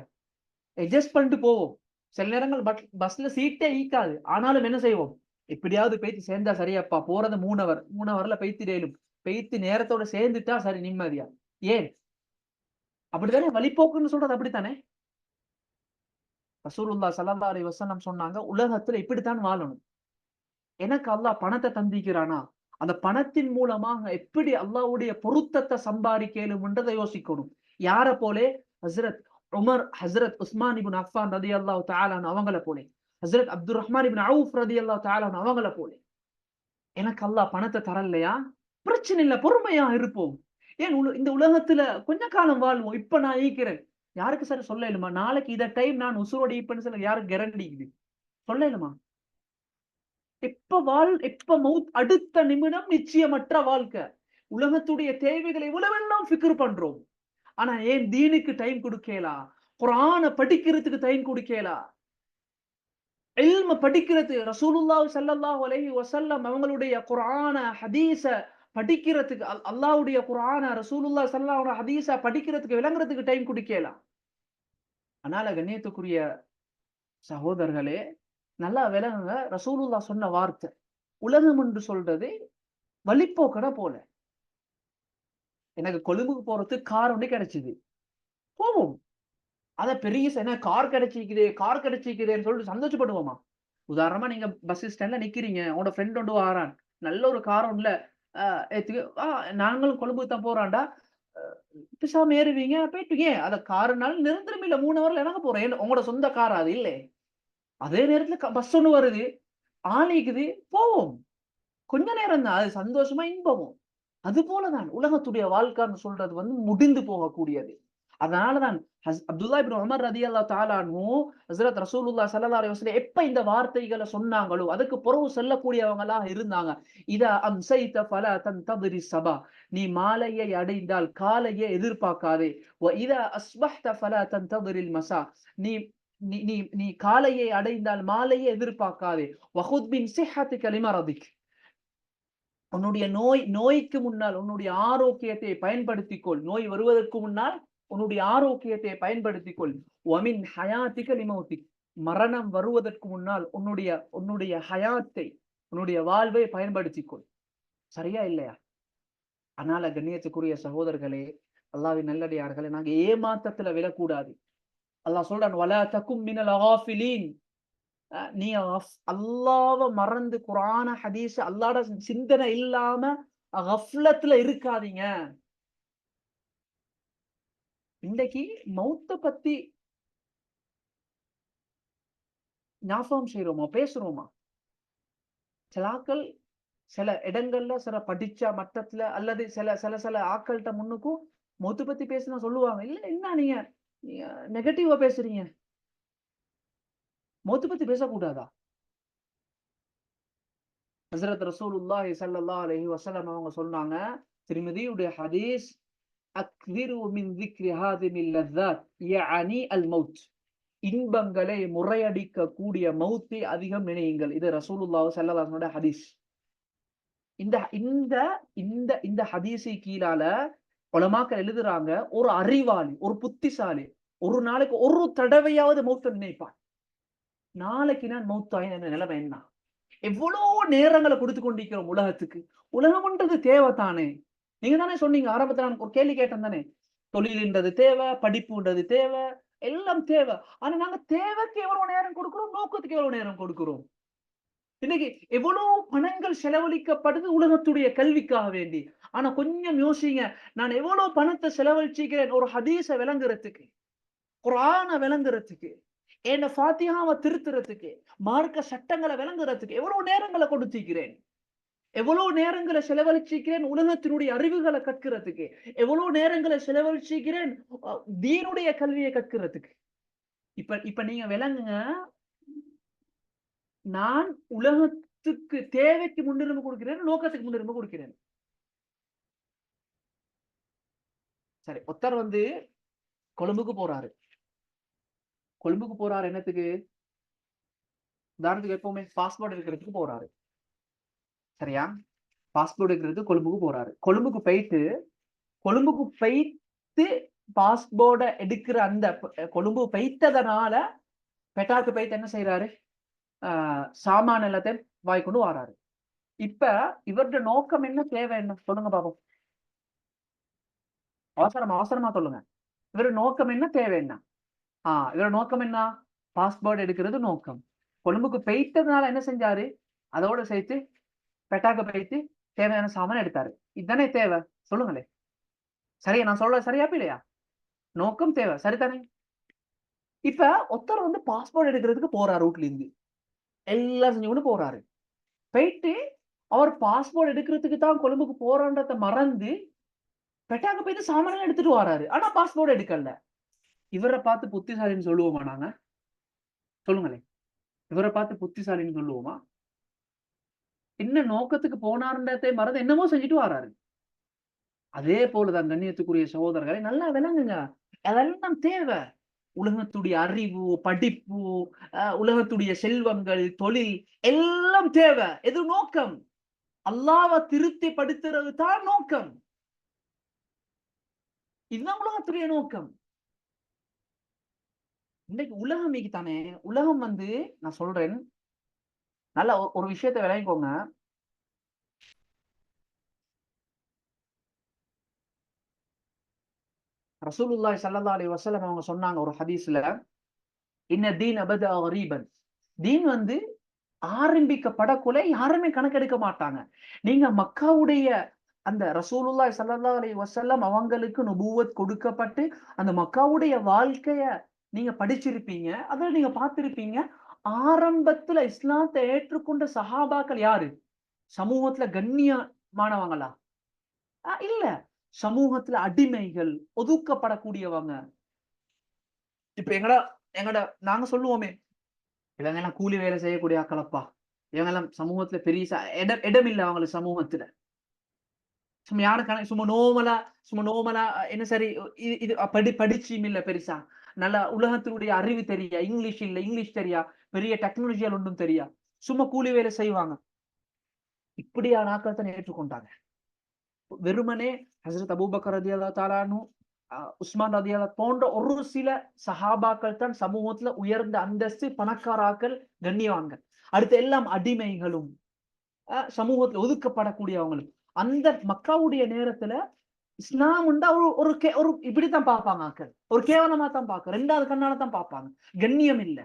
S1: அட்ஜஸ்ட் பண்ணிட்டு போவோம். சில நேரங்கள் பஸ்ல சீட்டே ஈக்காது. ஆனாலும் என்ன செய்வோம்? எப்படியாவது பேச்சு சேர்ந்தா சரியாப்பா, போறது 3 ஹவர், 3 ஹவர்ல பேய்த்திடலும். பேய்த்து நேரத்தோட சேர்ந்துட்டா சரி நிம்மதியா. ஏன்? அப்படித்தானே வழிபோக்குன்னு சொல்றது. அப்படித்தானே ரசூலுல்லாஹி ஸல்லல்லாஹு அலைஹி வஸல்லம் சொன்னாங்க, உலகத்துல இப்படித்தான் வாழணும். எனக்கு அல்லாஹ் பணத்தை தந்திக்கிறானா, அந்த பணத்தின் மூலமாக எப்படி அல்லாஹ்வுடைய பொருத்தத்தை சம்பாதிக்கலும்ன்றதை யோசிக்கணும். யார போலே? ஹஸ்ரத் உமர், ஹஸ்ரத் உஸ்மான் இப்னு அஃபான் ரலியல்லாஹு தஆலா அவங்கள போலே, ஹஸ்ரத் அப்துர் ரஹ்மான் இப்னு அவுஃப் ரலியல்லாஹு தஆலா அவங்கள போலே. எனக்கு அல்லாஹ் பணத்தை தரலையா? பிரச்சனை இல்ல, பொறுமையா இருப்போம். ஏன் இந்த உலகத்துல கொஞ்ச காலம் வாழ்வோம். இப்ப நான் ஈக்கிறேன். யாருக்கு சார் சொல்ல இயலுமா? நாளைக்கு இத டைம் நான் உசுரோட ஈப்பேன்னு சொல்ல யாருக்கு கேரண்டி இருக்குது? சொல்ல இயலுமா? எப்ப மவுத், அடுத்த நிமிடம் நிச்சயமற்ற வாழ்க்கை. உலகத்துடைய தேவைகளை இவ்வளவெல்லாம் ஃபிக்ர் பண்றோம். ஆனா ஏன் தீனுக்கு டைம் கொடுக்கலா? குர்ஆன படிக்கிறதுக்கு டைம் கொடுக்கலா? இல்ம படிக்கிறது, ரசூலுல்லாஹி ஸல்லல்லாஹு அலைஹி வஸல்லம் அவங்களுடைய குர்ஆன ஹதீஸ படிக்கிறதுக்கு, அல்லாஹ்வுடைய குர்ஆன ரசூலுல்லாஹி ஸல்லல்லாஹு அலைஹி ஹதீஸ படிக்கிறதுக்கு விளங்குறதுக்கு டைம் கொடுக்கலா? அதனால கண்ணியத்துக்குரிய சகோதரர்களே, நல்லா விளங்குங்க. ரசூலுல்லாஹ் சொன்ன வார்த்தை, உலகம் என்று சொல்றது வழிப்போக்கட போல. எனக்கு கொழும்புக்கு போறதுக்கு கார் ஒண்ணு கிடைச்சது, போவோம். அத பெரிய என்ன கார் கிடைச்சிக்குதே, கார் கிடைச்சிக்குதேன்னு சொல்லிட்டு சந்தோஷப்படுவோமா? உதாரணமா நீங்க பஸ் ஸ்டாண்ட்ல நிக்கிறீங்க. உங்களோட ஃப்ரெண்ட் ஒன்று வாரான். நல்ல ஒரு கார் ஒண்ணுல ஏத்துக்கு நாங்களும் கொழும்புக்கு தான் போறான்டா. அ பேசாம ஏறுவீங்க, போயிட்டீங்க. அத காருனாலும் நிரந்தரம் இல்ல. 3 ஹவர்ல இறங்க போறேன். உங்களோட சொந்த கார் அது இல்லே. அதே நேரத்துல பஸ் ஒண்ணு வருது, ஆள் இருக்குது, போவோம். கொஞ்ச நேரம் தான். அது சந்தோஷமா, இன்பமும். அதுபோலதான் உலகத்துடைய வாழ்க்கைன்னு சொல்றது முடிந்து போகக்கூடியது. அதனாலதான் அப்துல்லாஹ் இப்னு உமர் ரலியல்லாஹு தஆலா அன்ஹு ஹஜ்ரத் ரசூலுல்லாஹ் ஸல்லல்லாஹு அலைஹி வஸல்லம் எப்ப இந்த வார்த்தைகளை சொன்னாங்களோ அதுக்கு பிறகு சொல்லக்கூடியவங்களா இருந்தாங்க. இதா அம்சைத ஃபலா தன்ததிரி ஸபா, நீ மாலையை அடைந்தால் காலையை எதிர்பார்க்காதே. வ இதா அஸ்பஹ்த ஃபலா தன்ததிரில் மஸா, நீ நீ நீ நீ காலையை அடைந்தால் மாலையை எதிர்பார்க்காதே. வஹுத் பின் ஸிஹ்ஹதிக லிமரதிக், உன்னுடைய நோய்க்கு முன்னால் உன்னுடைய ஆரோக்கியத்தை பயன்படுத்திக் கொள். நோய் வருவதற்கு முன்னால் உன்னுடைய ஆரோக்கியத்தை பயன்படுத்திக் கொள். வமின் ஹயாத்திக லிமௌத்திக், மரணம் வருவதற்கு முன்னால் உன்னுடைய உன்னுடைய ஹயாத்தை, உன்னுடைய வாழ்வை பயன்படுத்திக் கொள். சரியா இல்லையா? அதனால கண்ணியத்துக்குரிய சகோதரர்களே, அல்லாஹ்வின் நல்லடியார்களே, நாங்க ஏமாற்றத்துல விழக்கூடாது. அல்லாஹ் சொல்றான், வலா தகும் மினல் காஃபிலீன், நீ அல்லாஹ்வ மறந்து குர்ஆன ஹதீஸ் அல்லாஹ்ட சிந்தனை இல்லாம கஃப்லத்ல இருக்காதீங்க. இன்னைக்கு மௌத்த பத்தி ஞாபகம் செய்றோமா, பேசுறோமா? சில ஆக்கள் சில இடங்கள்ல சில படிச்ச மட்டத்துல அல்லது சில சில சில ஆக்கள்கிட்ட முன்னுக்கும் மௌத்த பத்தி பேசினா சொல்லுவாங்க, இல்ல என்ன நீங்க நெகட்டிவா பேசுறீங்க, மௌத்த பத்தி பேசக்கூடாதா? ஹஜ்ரத் ரசூலுல்லாஹி ஸல்லல்லாஹு அலைஹி வஸல்லம் அவங்க சொன்னாங்க, திர்மிதியுடைய ஹதீஸ், அக்திரு மின் திக்ரி ஹாதிமில் லஸ்ஸாத் யஅனி அல் மௌத், இன்பங்களை முறையடிக்க கூடிய மௌத்தை அதிகம் நினையுங்கள். இது ரசூலுல்லாஹி ஸல்லல்லாஹு அலைஹி வஸல்லம் ஹதீஸ். இந்த இந்த இந்த இந்த ஹதீஸை கீழால உலமாக்கள் எழுதுறாங்க, ஒரு அறிவாளி, ஒரு புத்திசாலி ஒரு நாளைக்கு ஒரு தடவையாவது மௌத்த நினைப்பான். நாளைக்கு நான் மௌத்தாயின் என்ற நிலைமை என்ன? எவ்வளவு நேரங்களை கொடுத்து கொண்டிருக்கிறோம் உலகத்துக்கு. உலகம்ன்றது தேவைத்தானே? நீங்க தானே சொன்னீங்க ஆரம்பத்துல, நான் ஒரு கேள்வி கேட்டேன் தானே, தொழில்ன்றது தேவை, படிப்புன்றது தேவை, எல்லாம் தேவை. ஆனா நாங்க தேவைக்கு எவ்வளவு நேரம் கொடுக்கிறோம், நோக்கத்துக்கு எவ்வளவு நேரம் கொடுக்கிறோம்? இன்னைக்கு எவ்வளவு பணங்கள் செலவழிக்கப்படுது உலகத்துடைய கல்விக்காக வேண்டி. ஆனா கொஞ்சம் யோசிங்க, நான் எவ்வளவு பணத்தை செலவழிச்சிக்கிறேன் ஒரு ஹதீஸ விளங்குறதுக்கு, குர்ஆன விளங்குறதுக்கு, என்ன ஃபாத்திஹாவை திருத்துறதுக்கு, மார்க்க சட்டங்களை விளங்குறதுக்கு எவ்வளவு நேரங்களை கொடுத்திருக்கிறேன்? எவ்வளவு நேரங்களை செலவழிச்சிக்கிறேன் உலகத்தினுடைய அறிவுகளை கற்கிறதுக்கு? எவ்வளவு நேரங்களை செலவழிச்சிக்கிறேன் தீனுடைய கல்வியை கற்கிறதுக்கு? இப்ப இப்ப நீங்க விளங்குங்க, நான் உலகத்துக்கு தேவைக்கு முன்னுரிமை கொடுக்கிறேன், நோக்கத்துக்கு முன்னுரிமை கொடுக்கிறேன். சரி, ஒருத்தர் கொழும்புக்கு போறாரு. கொழும்புக்கு போறாரு என்னத்துக்கு? உதாரணத்துக்கு எப்பவுமே பாஸ்போர்ட் எடுக்கிறதுக்கு போறாரு. சரியா? பாஸ்போர்ட் எடுக்கிறதுக்கு கொழும்புக்கு போறாரு. கொழும்புக்கு போயிட்டு பாஸ்போர்ட எடுக்கிற அந்த கொழும்பு போயிட்டதனால பெட்டாக்கு போயிட்டு என்ன செய்யறாரு? சாமான எல்லாத்தையும் வாய்க்கொண்டு வராரு. இப்ப இவருடைய நோக்கம் என்ன, தேவை என்ன? சொல்லுங்க பாப்போம். அவசரமா சொல்லுங்க. இவரு நோக்கம் என்ன, தேவை என்ன? இவரோட நோக்கம் என்ன? பாஸ்போர்ட் எடுக்கிறது நோக்கம். கொழும்புக்கு போயிட்டதுனால என்ன செஞ்சாரு? அதோட சேர்த்து பெட்டாக்கு போயிட்டு தேவையான சாமான் எடுத்தாரு. இதுதானே தேவை? சொல்லுங்களே. சரியா? நான் சொல்ல சரியா இல்லையா? நோக்கம் தேவை, சரிதானே? இப்ப ஒருத்தர் வந்து பாஸ்போர்ட் எடுக்கிறதுக்கு போறாரு, ரூட்ல இருந்து எல்லாம் செஞ்சு கொண்டு போறாரு. போயிட்டு அவர் பாஸ்போர்ட் எடுக்கிறதுக்கு தான் கொழும்புக்கு போறன்றத மறந்து பெட்டாங்க போயிட்டு சாமான் எடுத்துட்டு வராரு. ஆனா பாஸ்போர்ட் எடுக்கல. இவரை பார்த்து புத்திசாலின்னு சொல்லுவோமா நாங்க? சொல்லுங்களேன். இவரை பார்த்து புத்திசாலின்னு சொல்லுவோமா? என்ன நோக்கத்துக்கு போனாருன்றதை மறந்து என்னமோ செஞ்சுட்டு வராரு. அதே போலதான் கண்ணியத்துக்குரிய சகோதரர்களை நல்லா விளங்குங்க. அதெல்லாம் தேவை. உலகத்துடைய அறிவு, படிப்பு, உலகத்துடைய செல்வங்கள், தொழில் எல்லாம் தேவை. எது நோக்கம்? அல்லாஹ்வ திருப்திப்படுத்துறது தான் நோக்கம். இதுதான் உலகத்துடைய நோக்கம். இன்னைக்கு உலகம் தானே. உலகம் வந்து நான் சொல்றேன். நல்லா ஒரு விஷயத்த விளங்கிக்கோங்க. ரசூலுல்லாஹி ஸல்லல்லாஹு அலைஹி வஸல்லம் அவங்க சொன்னாங்க ஒரு ஹதீஸ்ல, இன்ன தீன பதஅ கரீபன். தீன் வந்து ஆரம்பிக்கப்படக்குள்ள யாருமே கணக்கெடுக்க மாட்டாங்க. நீங்க மக்காவுடைய அந்த ரசூலுல்லாஹி ஸல்லல்லாஹு அலைஹி வஸல்லம் அவங்களுக்கு நுபுவத் கொடுக்கப்பட்டு, அந்த மக்காவுடைய வாழ்க்கைய நீங்க படிச்சிருப்பீங்க. அதுல நீங்க பார்த்திருப்பீங்க. ஆரம்பத்துல இஸ்லாத்தை ஏற்றுக்கொண்ட சஹாபாக்கள் யாரு? சமூகத்துல கண்ணியமானவங்களா? இல்ல. சமூகத்துல அடிமைகள், ஒதுக்கப்படக்கூடியவங்க. இப்ப எங்கட எங்கட நாங்க சொல்லுவோமே, இவங்கெல்லாம் கூலி வேலை செய்யக்கூடிய ஆட்களப்பா. இவங்கெல்லாம் சமூகத்துல பெரிய இடம் இல்ல அவங்களுக்கு சமூகத்துல. சும்மா யாரும் சும்மா நோமலா என்ன சரி இது இது படிச்சும் இல்ல பெருசா. நல்லா உலகத்தினுடைய அறிவு தெரியா, இங்கிலீஷ் இல்ல, இங்கிலீஷ் தெரியா, பெரிய டெக்னாலஜியால் ஒன்றும் தெரியா. சும்மா கூலி வேலை செய்வாங்க. இப்படியான ஆட்கள் தான் ஏற்றுக்கொண்டாங்க. வெறுமனே ஹஜ்ரத் அபூபக்கர் ரலியல்லாஹு தஆலா அன்ஹு, உஸ்மான் ரலியல்லாஹு போன்ற ஒரு சில சஹாபாக்கள் தான் சமூகத்துல உயர்ந்த அந்தஸ்து, பணக்காராக்கள், கண்ணியவான்கள். அடுத்து எல்லாம் அடிமைகளும், சமூகத்துல ஒதுக்கப்படக்கூடியவங்களும். அந்த மக்காவுடைய நேரத்துல இஸ்லாம் உண்டா ஒரு ஒரு ஒரு இப்படித்தான் பார்ப்பாங்க ஆக்கள். ஒரு கேவலமா தான் பார்க்க 2வது கண்ணால தான் பார்ப்பாங்க. கண்ணியம் இல்ல.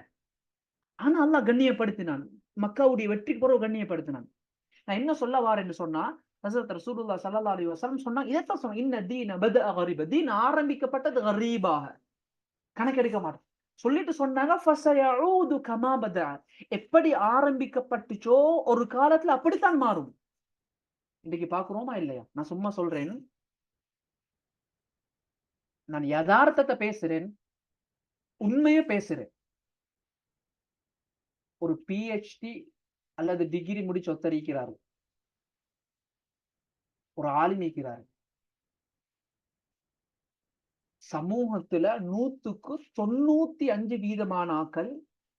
S1: ஆனா அல்லாஹ் கண்ணியப்படுத்தினான். மக்காவுடைய வெற்றிக்கு பிறகு கண்ணியப்படுத்தினான். நான் என்ன சொல்ல வாரேன்னு சொன்னா, ஹஸரத் ரசூலுல்லாஹ் ஸல்லல்லாஹு அலைஹி வஸல்லம் சொன்னாங்க. இதத்தான் சொன்னாங்க. இன்ன தீன பதஅ கரீப. தீன் ஆரம்பிக்கப்பட்டது கரீபாக. கணக்கெடுக்க மாட்டோம். சொல்லிட்டு சொன்னாங்க, ஃபஸயஊது கமா பதஅ. எப்படி ஆரம்பிக்கப்பட்டுச்சோ ஒரு காலத்துல அப்படித்தான் மாறும். இன்னைக்கு பார்க்கிறோமா இல்லையா? நான் சும்மா சொல்றேன். நான் யதார்த்தத்த பேசுறேன். உண்மைய பேசுறேன். ஒரு பிஹெச்டி அல்லது டிகிரி முடிச்சு ஒருத்தர் இருக்கிறாரு. ஒரு ஆலிம் இருக்கிறாரு. சமூகத்துல 100க்கு 95% ஆக்கள்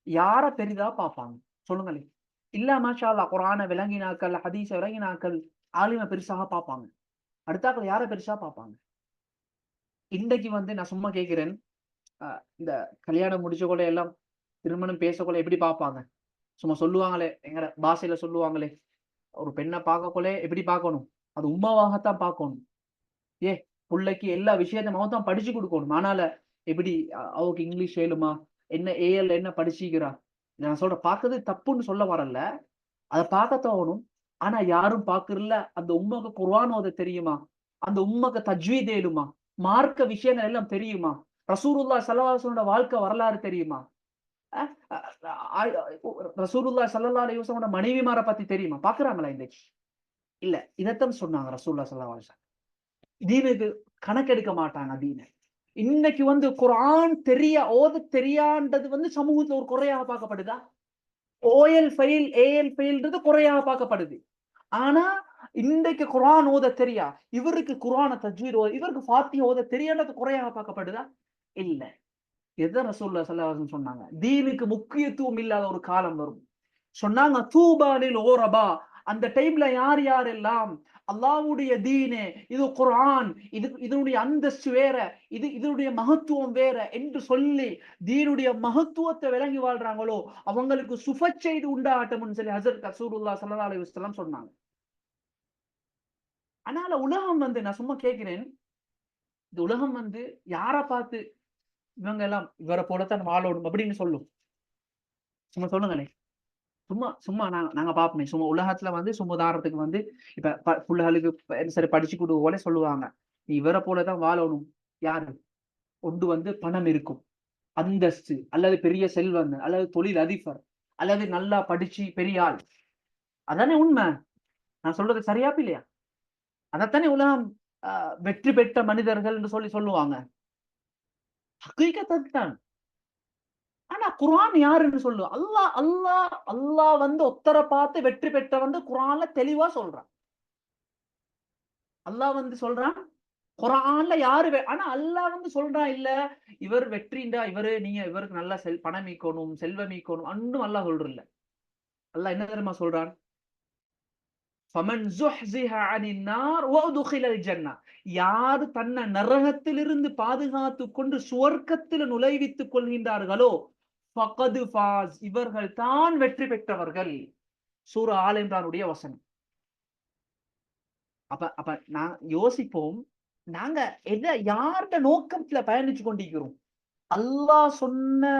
S1: யார பெரிதா பார்ப்பாங்க? சொல்லுங்களேன். இல்ல மாஷா அல்லாஹ் குர்ஆன விளங்கினாக்கள், ஹதீஸ விளங்கினாக்கள், ஆலிம பெருசாக பார்ப்பாங்க. அடுத்தாக்கள் யார பெருசா பார்ப்பாங்க? இன்றைக்கு வந்து நான் சும்மா கேட்கிறேன். அ இந்த கல்யாணம் முடிச்சவங்கள எல்லாம் திருமணம் பேசக்குள்ள எப்படி பார்ப்பாங்க? சும்மா சொல்லுவாங்களே, எங்கட பாஷையில சொல்லுவாங்களே, ஒரு பெண்ண பார்க்கக்குள்ள எப்படி பார்க்கணும்? அது உம்மாவாகத்தான் பார்க்கணும். ஏ புள்ளைக்கு எல்லா விஷயத்தையும் அவன் தான் படிச்சு குடுக்கணும். ஆனால எப்படி அவக்கு இங்கிலீஷ் ஏழுமா? என்ன ஏஎல் என்ன படிச்சிக்கிறா? நான் சொல்றேன் பார்க்கறது தப்புன்னு சொல்ல வரல. அத பார்க்க தோணும். ஆனா யாரும் பார்க்கறல்ல. அந்த உம்மக்கு குர்ஆன் ஓத தெரியுமா? அந்த உம்மக்கு தஜ்வீத் ஏழுமா? மார்க்க விஷயங்கள் எல்லாம் தெரியுமா? ரசூலுல்லாஹ் ஸல்லல்லாஹு அலைஹி வஸல்லம் வாழ்க்கை வரலாறு தெரியுமா? அ அ அ ரசூலுல்லாஹ் ஸல்லல்லாஹு அலைஹி வஸல்லம் மனைவிமார பத்தி தெரியுமா? பார்க்கறாங்களா இன்னைக்கு? இல்ல. இதத்தான் சொன்னாங்க ரசூலுல்லாஹ் ஸல்லல்லாஹு அலைஹி வஸல்லம். தீனுக்கு கணக்கெடுக்க மாட்டாங்க தீன. இன்னைக்கு வந்து குர்ஆன் ஓதத் தெரியான்றது வந்து சமூகத்துல ஒரு குறையாக பார்க்கப்படுதா? ஓஎல் ஃபெயில், ஏஎல் ஃபெயில்ன்றது குறையாக பார்க்கப்படுது. ஆனா, இன்றைக்கு குர்ஆன் ஓதத் தெரியா? இவருக்கு குர்ஆன தஜ்வீத் இவருக்கு ஃபாத்திஹா ஓதத் தெரியான்றது குறையாக பார்க்கப்படுதா? இல்ல. இதுதான் ரசூலுல்லாஹ் ஸல்லல்லாஹு அலைஹி வஸல்லம் சொன்னாங்க. தீனுக்கு முக்கியத்துவம் இல்லாத ஒரு காலம் வரும். சொன்னாங்க தூபா லில் குரபா. அந்த டைம்ல யார் யாரெல்லாம் அல்லாஹ்வுடைய தீனு, இது குர்ஆன், இதனுடைய அந்தஸ்து வேற, இதனுடைய மகத்துவம் வேற என்று சொல்லி தீனுடைய மகத்துவத்தை விளங்கி வாழ்றாங்களோ, அவங்களுக்கு சுபச்செய்தி உண்டாகட்டும்னு சொல்லி ஹஜ்ரத் ரசூலுல்லாஹ் ஸல்லல்லாஹு அலைஹி வஸல்லம் சொன்னாங்க. ஆனால உலகம் வந்து நான் சும்மா கேட்கிறேன். இந்த உலகம் வந்து யார பார்த்து இவங்க எல்லாம் இவர போலத்தான் வாழணும் அப்படின்னு சொல்லும். சும்மா சொல்லுங்களேன். சும்மா சும்மா நாங்க பார்ப்போமே. சும்மா உலகத்துல வந்து சும்மா உதாரணத்துக்கு வந்து இப்ப புள்ளைகளுக்கு சரி படிச்சு குடு போல சொல்லுவாங்க. நீ இவர போல தான் வாழணும். யாரு? ஒன்று பணம் இருக்கும், அந்தஸ்து, அல்லது பெரிய செல்வம், அல்லது தொழில் அதிபர், அல்லது நல்லா படிச்சு பெரிய ஆள். அதானே உண்மை. நான் சொல்றது சரியா இல்லையா? அதைத்தானே உலகம் வெற்றி பெற்ற மனிதர்கள் என்று சொல்லுவாங்க. ஹகீகத்தான். ஆனா குர்ஆன் யாருன்னு சொல்லு? அல்லாஹ் அல்லாஹ் அல்லாஹ் ஒத்தரை பார்த்து வெற்றி பெற்ற குர்ஆன்ல தெளிவா சொல்றான். அல்லாஹ் சொல்றான் குர்ஆன்ல யாரு ஆனா அல்லாஹ் சொல்றான் இல்ல இவர் வெற்றிண்டா இவருக்கு நல்ல பணம் ஈக்கணும், செல்வம் ஈக்கணும் அன்னும் அல்லாஹ் சொல்றல்ல. அல்லாஹ் என்ன தெரியுமா சொல்றான்? ஃபமன் ஸுஹ்ஸிஹ அனின் நார் வஉத்கிலல் ஜன்னah, யார் தன்னை நரகத்திலிருந்து பாதுகாத்துக் கொண்டு சுவர்க்கத்தில் நுழைவித்துக் கொள்கின்றார்களோ ஃபகத் ஃபாஸ், இவர்கள் தான் வெற்றி பெற்றவர்கள். சூரா ஆல் இம்ரானுடைய வசனம். அப்ப நான் யோசிப்போம், நாங்க யார்ட நோக்கத்துல பயணிச்சு கொண்டிருக்கிறோம்? அல்லாஹ் சொன்ன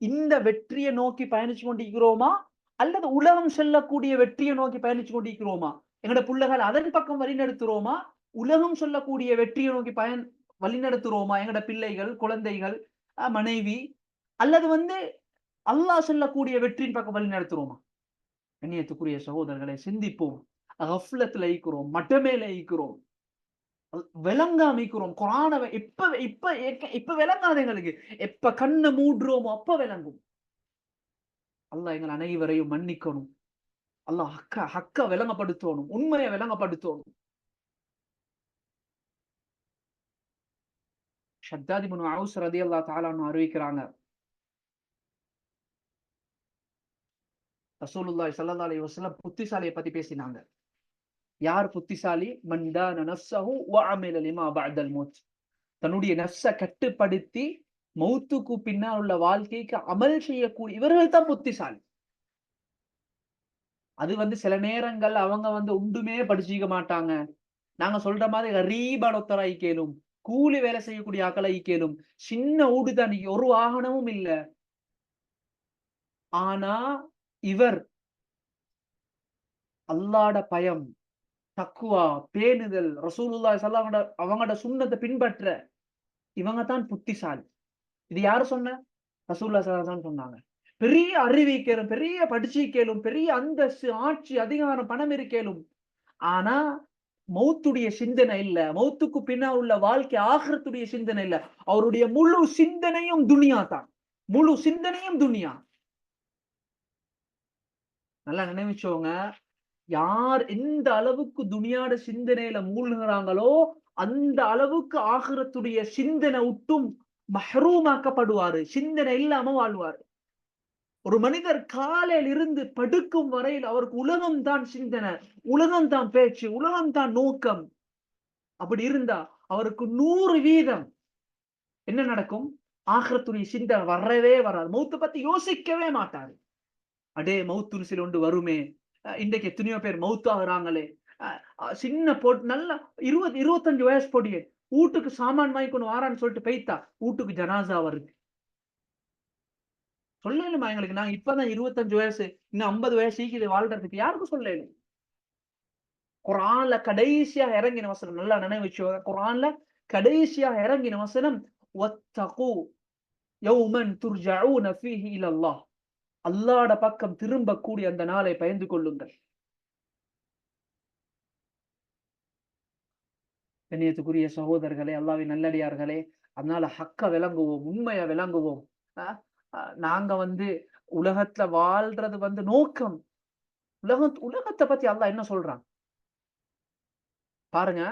S1: இந்த வெற்றியை நோக்கி பயணிச்சு கொண்டிருக்கிறோமா, அல்லது உலகம் செல்லக்கூடிய வெற்றியை நோக்கி பயணிச்சு கொண்டிருக்கிறோமா? எங்கட புள்ளைகள் அதன் பக்கம் வழிநடத்துறோமா, உலகம் சொல்லக்கூடிய வெற்றியை நோக்கி வழிநடத்துறோமா? எங்கட பிள்ளைகள், குழந்தைகள், மனைவி, அல்லது அல்லாஹ் சொல்லக்கூடிய வெற்றியின் பக்கம் வழிநடத்துறோமா? கண்ணியத்துக்குரிய சகோதரர்களை சிந்திப்போம். கஃப்லத்துல இருக்கிறோம், மட்டமேல இருக்கிறோம், விளங்காமிக்கிறோம். குர்ஆனை இப்ப இப்ப இப்ப விளங்காது எங்களுக்கு. எப்ப கண்ணை மூடுறோமோ அப்ப விளங்கும். அல்லாஹ் எங்கள் அனைவரையும் மன்னிக்கணும். அல்லாஹ் ஹக்க விளங்கப்படுத்தணும், உண்மையை விளங்கப்படுத்தணும். ஷத்தாத் இப்னு அவுஸ் ரலியல்லாஹு தஆலா அன்ஹு அறிவிக்கிறாங்க, ரசூலுல்லாஹி ஸல்லல்லாஹு அலைஹி வஸல்லம் புத்திசாலியை பத்தி பேசினாங்க. யார் புத்திசாலி? மன் தான நஃப்ஸஹு வ அமில லிமா பஅதல் மௌத், தன்னுடைய நஃப்ஸை கட்டுப்படுத்தி மௌத்துக்கு பின்னால் உள்ள வாழ்க்கைக்கு அமல் செய்யக்கூடிய இவர்கள் தான் புத்திசாலி. அது சில நேரங்கள் அவங்க ஒன்றுமே படிச்சிக்க மாட்டாங்க. நாங்க சொல்ற மாதிரி கரீபான ஒத்தராய் கேளும், கூலி வேலை செய்யக்கூடிய ஆக்களை கேளும், சின்ன ஊடு தான், ஒரு வாகனமும் இல்ல. ஆனா இவர் அல்லாஹ்ட பயம், தக்வா, பேணுதல், ரசூலுல்லாஹி ஸல்லல்லாஹு அலைஹி வஸல்லம் அவங்களோட சுன்னத்தை பின்பற்ற, இவங்க தான் புத்திசாலி. இது யாரு சொன்ன? ரசூலுல்லாஹி ஸல்லல்லாஹு அலைஹி வஸல்லம் சொன்னாங்க. பெரிய அறிவிக்கலும், பெரிய படிச்சிக்கலும், பெரிய அந்தஸ்து, ஆட்சி, அதிகாரம், பணம் இருக்கலும், ஆனா மௌத்துடைய சிந்தனை இல்ல, மௌத்துக்கு பின்னால் உள்ள வாழ்க்கை ஆகிரத்துடைய சிந்தனை இல்ல. அவருடைய முழு சிந்தனையும் துனியா தான். முழு சிந்தனையும் துனியா. நல்லா நினைவிச்சோங்க, யார் எந்த அளவுக்கு துனியாட சிந்தனையில மூழ்கிறாங்களோ அந்த அளவுக்கு ஆகிரத்துடைய சிந்தனை விட்டும் மஹ்ரூமாக்கப்படுவாரு, சிந்தனை இல்லாம வாழ்வாரு. ஒரு மனிதர் காலையில் இருந்து படுக்கும் வரையில் அவருக்கு உலகம் தான் சிந்தனை, உலகம் தான் பேச்சு, உலகம் தான் நோக்கம். அப்படி இருந்தா அவருக்கு 100% என்ன நடக்கும்? ஆகிரத்துடைய சிந்தனை வரவே வராது. மௌத்த பத்தி யோசிக்கவே மாட்டாரு. அடே மௌத்து சில ஒன்று வருமே, இன்றைக்கு எத்தனையோ பேர் மௌத்து ஆகுறாங்களே, சின்ன போட்டு நல்லா 20-25 வயசு பொடியே வீட்டுக்கு சாமான் வாங்கி கொண்டு வாரான்னு சொல்லிட்டு பெய்த்தா வீட்டுக்கு ஜனாசா வருது. சொல்லலுமா எங்களுக்கு? நாங்க இப்பதான் 25 வயசு, இன்னும் 50 வயசு ஈக்குது வாழ்றதுக்கு, யாருக்கும் சொல்லலும். குர்ஆன்ல கடைசியாக இறங்கின வசனம் நல்லா நினைவு வச்சுக்கோங்க. குர்ஆன்ல கடைசியாக இறங்கின வசனம் வத்தகு யௌமன் துர்ஜஊன ஃபீஹி இலல்லாஹ், அல்லாஹ்ட பக்கம் திரும்பக்கூடிய அந்த நாளை பயந்து கொள்ளுங்கள். கண்ணியத்துக்குரிய சகோதரர்களே, அல்லாஹ்வின் நல்லடியார்களே, அதனால ஹக்க விளங்குவோம், உண்மையை விளங்குவோம். நாங்க உலகத்துல வாழ்றது நோக்கம். உலகத்தை பத்தி அல்லாஹ் என்ன சொல்றான் பாருங்க.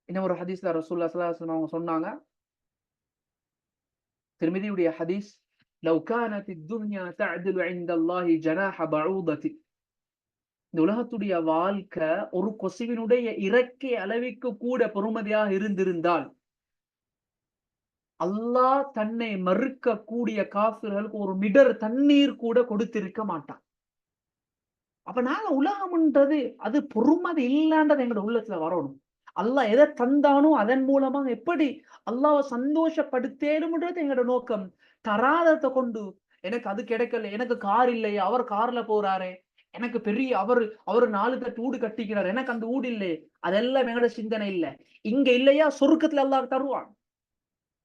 S1: இன்னும் ஒரு ஹதீஸ்ல ரசூலுல்லாஹி ஸல்லல்லாஹு அலைஹி வஸல்லம் அவங்க சொன்னாங்க, திர்மிதியுடைய ஹதீஸ், லவ் கானத் الدنيا تعدل عند الله جناح بعوضة, இந்த உலகத்துடைய வாழ்க்கை ஒரு கொசுவினுடைய இறக்கை அளவிற்கு கூட பெருமதியாக இருந்திருந்தால் அல்லாஹ் தன்னை மறுக்க கூடிய காஃபிர்களுக்கு ஒரு மிடர் தண்ணீர் கூட கொடுத்திருக்க மாட்டான். அப்ப நாங்க உலகம்ன்றது அது பொறுமதி இல்லாண்டது எங்களோட உள்ளத்துல வரணும். அல்லாஹ் எதை தந்தானோ அதன் மூலமா எப்படி அல்லாஹ்வை சந்தோஷப்படுத்தேனும்ன்றது எங்களோட நோக்கம். தராதத்தை கொண்டு எனக்கு அது கிடைக்கல, எனக்கு கார் இல்லையே, அவர் கார்ல போறாரே, எனக்கு பெரிய அவரு 4 தட்டு வீடு கட்டிக்கிறார், எனக்கு அந்த வீடு இல்லையே, அதெல்லாம் எங்களோட சிந்தனை இல்ல. இங்க இல்லையா சொர்க்கத்துல அல்லாஹ் தருவான்.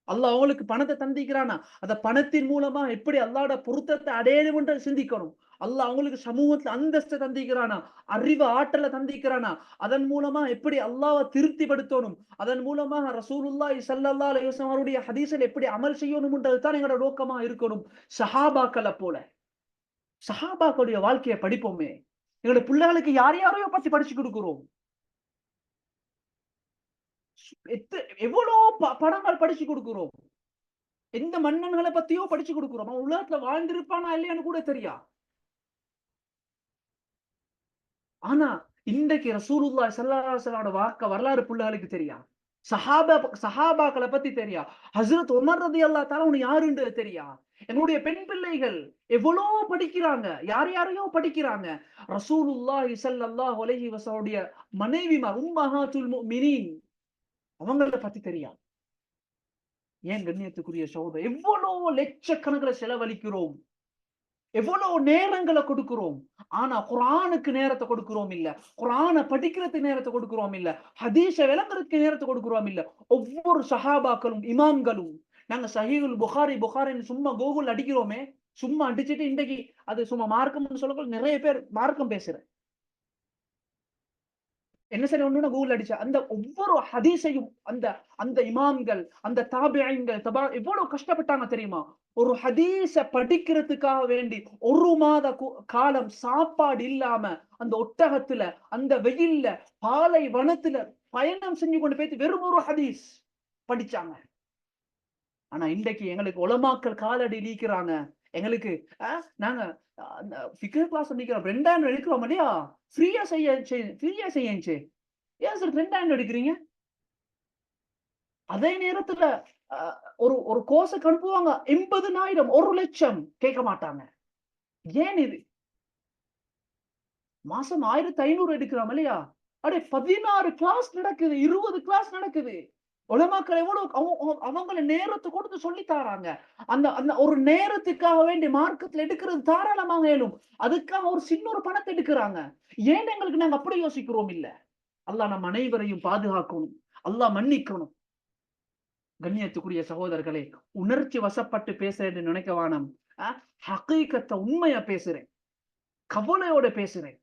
S1: அல்லாஹ் அவங்களுக்கு பணத்தை தந்திக்கிறானா, அந்த பணத்தின் மூலமா எப்படி அல்லாஹ்வோட பொருத்தத்தை அடையணும் என்று சிந்திக்கணும். அல்லாஹ் அவங்களுக்கு சமூகத்துல அந்தஸ்தை தந்திக்கிறானா, அறிவு ஆற்றலை தந்திக்கிறானா, அதன் மூலமா எப்படி அல்லாஹ்வை திருப்திப்படுத்தணும், அதன் மூலமாக ரசூலுல்லாஹி ஸல்லல்லாஹு அலைஹி வஸல்லம் அவருடைய ஹதீஸில் எப்படி அமல் செய்யணும்ன்றது தான் எங்களோட நோக்கமா இருக்கணும். சஹாபாக்களை போல சஹாபாக்களுடைய வாழ்க்கையை படிப்போமே. எங்களுடைய பிள்ளைகளுக்கு யார் யாரையோ பத்தி படிச்சு கொடுக்கிறோம். எவ்வளவு படங்கள் படிச்சு கொடுக்கிறோம். எந்த மன்னன்களை பத்தியோ படிச்சு கொடுக்கிறோம். அவன் உலகத்துல வாழ்ந்திருப்பானா இல்லையான்னு கூட தெரியா. ஆனா இன்றைக்கு ரசூலுல்லாஹி ஸல்லல்லாஹு அலைஹி வஸல்லம் வரலாறு பிள்ளைகளுக்கு தெரியா. சஹாபாக்களை பத்தி தெரியா. ஹஸ்ரத் உமர் ரலியல்லாஹு தஆலா உனக்கு யாருன்றது தெரியா. என்னுடைய பெண் பிள்ளைகள் எவ்வளவு படிக்கிறாங்க, யார் யாரையோ படிக்கிறாங்க. ரசூலுல்லாஹி ஸல்லல்லாஹு அலைஹி வஸல்லம் மனைவிமார் உம்மஹாத்துல் முஃமினீன் அவங்கள பத்தி தெரியா. ஏன் கண்ணியத்துக்குரிய சகோதரர், எவ்வளவு லட்சக்கணக்கில் செலவழிக்கிறோம், எவ்வளவு நேரங்களை கொடுக்கிறோம். ஆனா குர்ஆனுக்கு நேரத்தை கொடுக்கிறோம் இல்ல, குர்ஆனை படிக்கிறதுக்கு நேரத்தை கொடுக்கிறோம் இல்ல, ஹதீஸ விளங்குறதுக்கு நேரத்தை கொடுக்கிறோம் இல்ல. ஒவ்வொரு சஹாபாக்களும் இமாம்களும் நாங்க சஹீஹுல் புகாரின்னு சும்மா கூகுள் அடிக்கிறோமே, சும்மா அடிச்சுட்டு இன்றைக்கு அது சும்மா மார்க்கம்னு சொல்லக்கூட நிறைய பேர் மார்க்கம் பேசுறேன். என்ன சரி ஒண்ணு கூகுள் அடிச்சா அந்த ஒவ்வொரு ஹதீஸையும் அந்த அந்த இமாம்கள் அந்த தாபியங்கள் எவ்வளவு கஷ்டப்பட்டாங்க தெரியுமா. ஒரு ஹதீஸ படிக்கிறதுக்காக வேண்டி ஒரு மாத காலம் சாப்பாடு இல்லாம அந்த ஒட்டகத்துல அந்த வெயில்ல பாலை வனத்துல பயணம் செஞ்சு கொண்டு போய் வெறும் ஒரு ஹதீஸ் படிச்சாங்க. ஆனா இன்றைக்கு எங்களுக்கு உலமாக்கள் காலடி நீக்கிறாங்க. எங்களுக்கு நாங்க ஃபிக்ர் கிளாஸ் நிக்கிறோம், 2000 எடுக்கிறோம் இல்லையா, ஃப்ரீயா செய்ய ஏன் சார் 2000 எடுக்கிறீங்க. அதே நேரத்துல ஒரு ஒரு கோர்ஸுக்கு அனுப்புவாங்க 80,000 1,00,000 கேட்க மாட்டாங்க. ஏன் இது மாசம் 1500 எடுக்கிறோம் இல்லையா. அடே 16 கிளாஸ் நடக்குது, 20 கிளாஸ் நடக்குது. உலமாக்கள் எவ்வளவு அவங்கள நேரத்தை கொடுத்து சொல்லி தாராங்க. அந்த அந்த ஒரு நேரத்துக்காக வேண்டி மார்க்கத்துல எடுக்கிறது தாராளமாக இயலும். அதுக்காக ஒரு சின்ன ஒரு பணத்தை எடுக்கிறாங்க. ஏன் எங்களுக்கு நாங்க அப்படி யோசிக்கிறோம் இல்ல. அல்லாஹ் நம் அனைவரையும் பாதுகாக்கணும், அல்லாஹ் மன்னிக்கணும். கண்ணியத்துக்குரிய சகோதரர்களே, உணர்ச்சி வசப்பட்டு பேசுறேன்னு நினைக்க வேணாம். ஹகீகத்தை உண்மையா பேசுறேன், கவலையோட பேசுறேன்.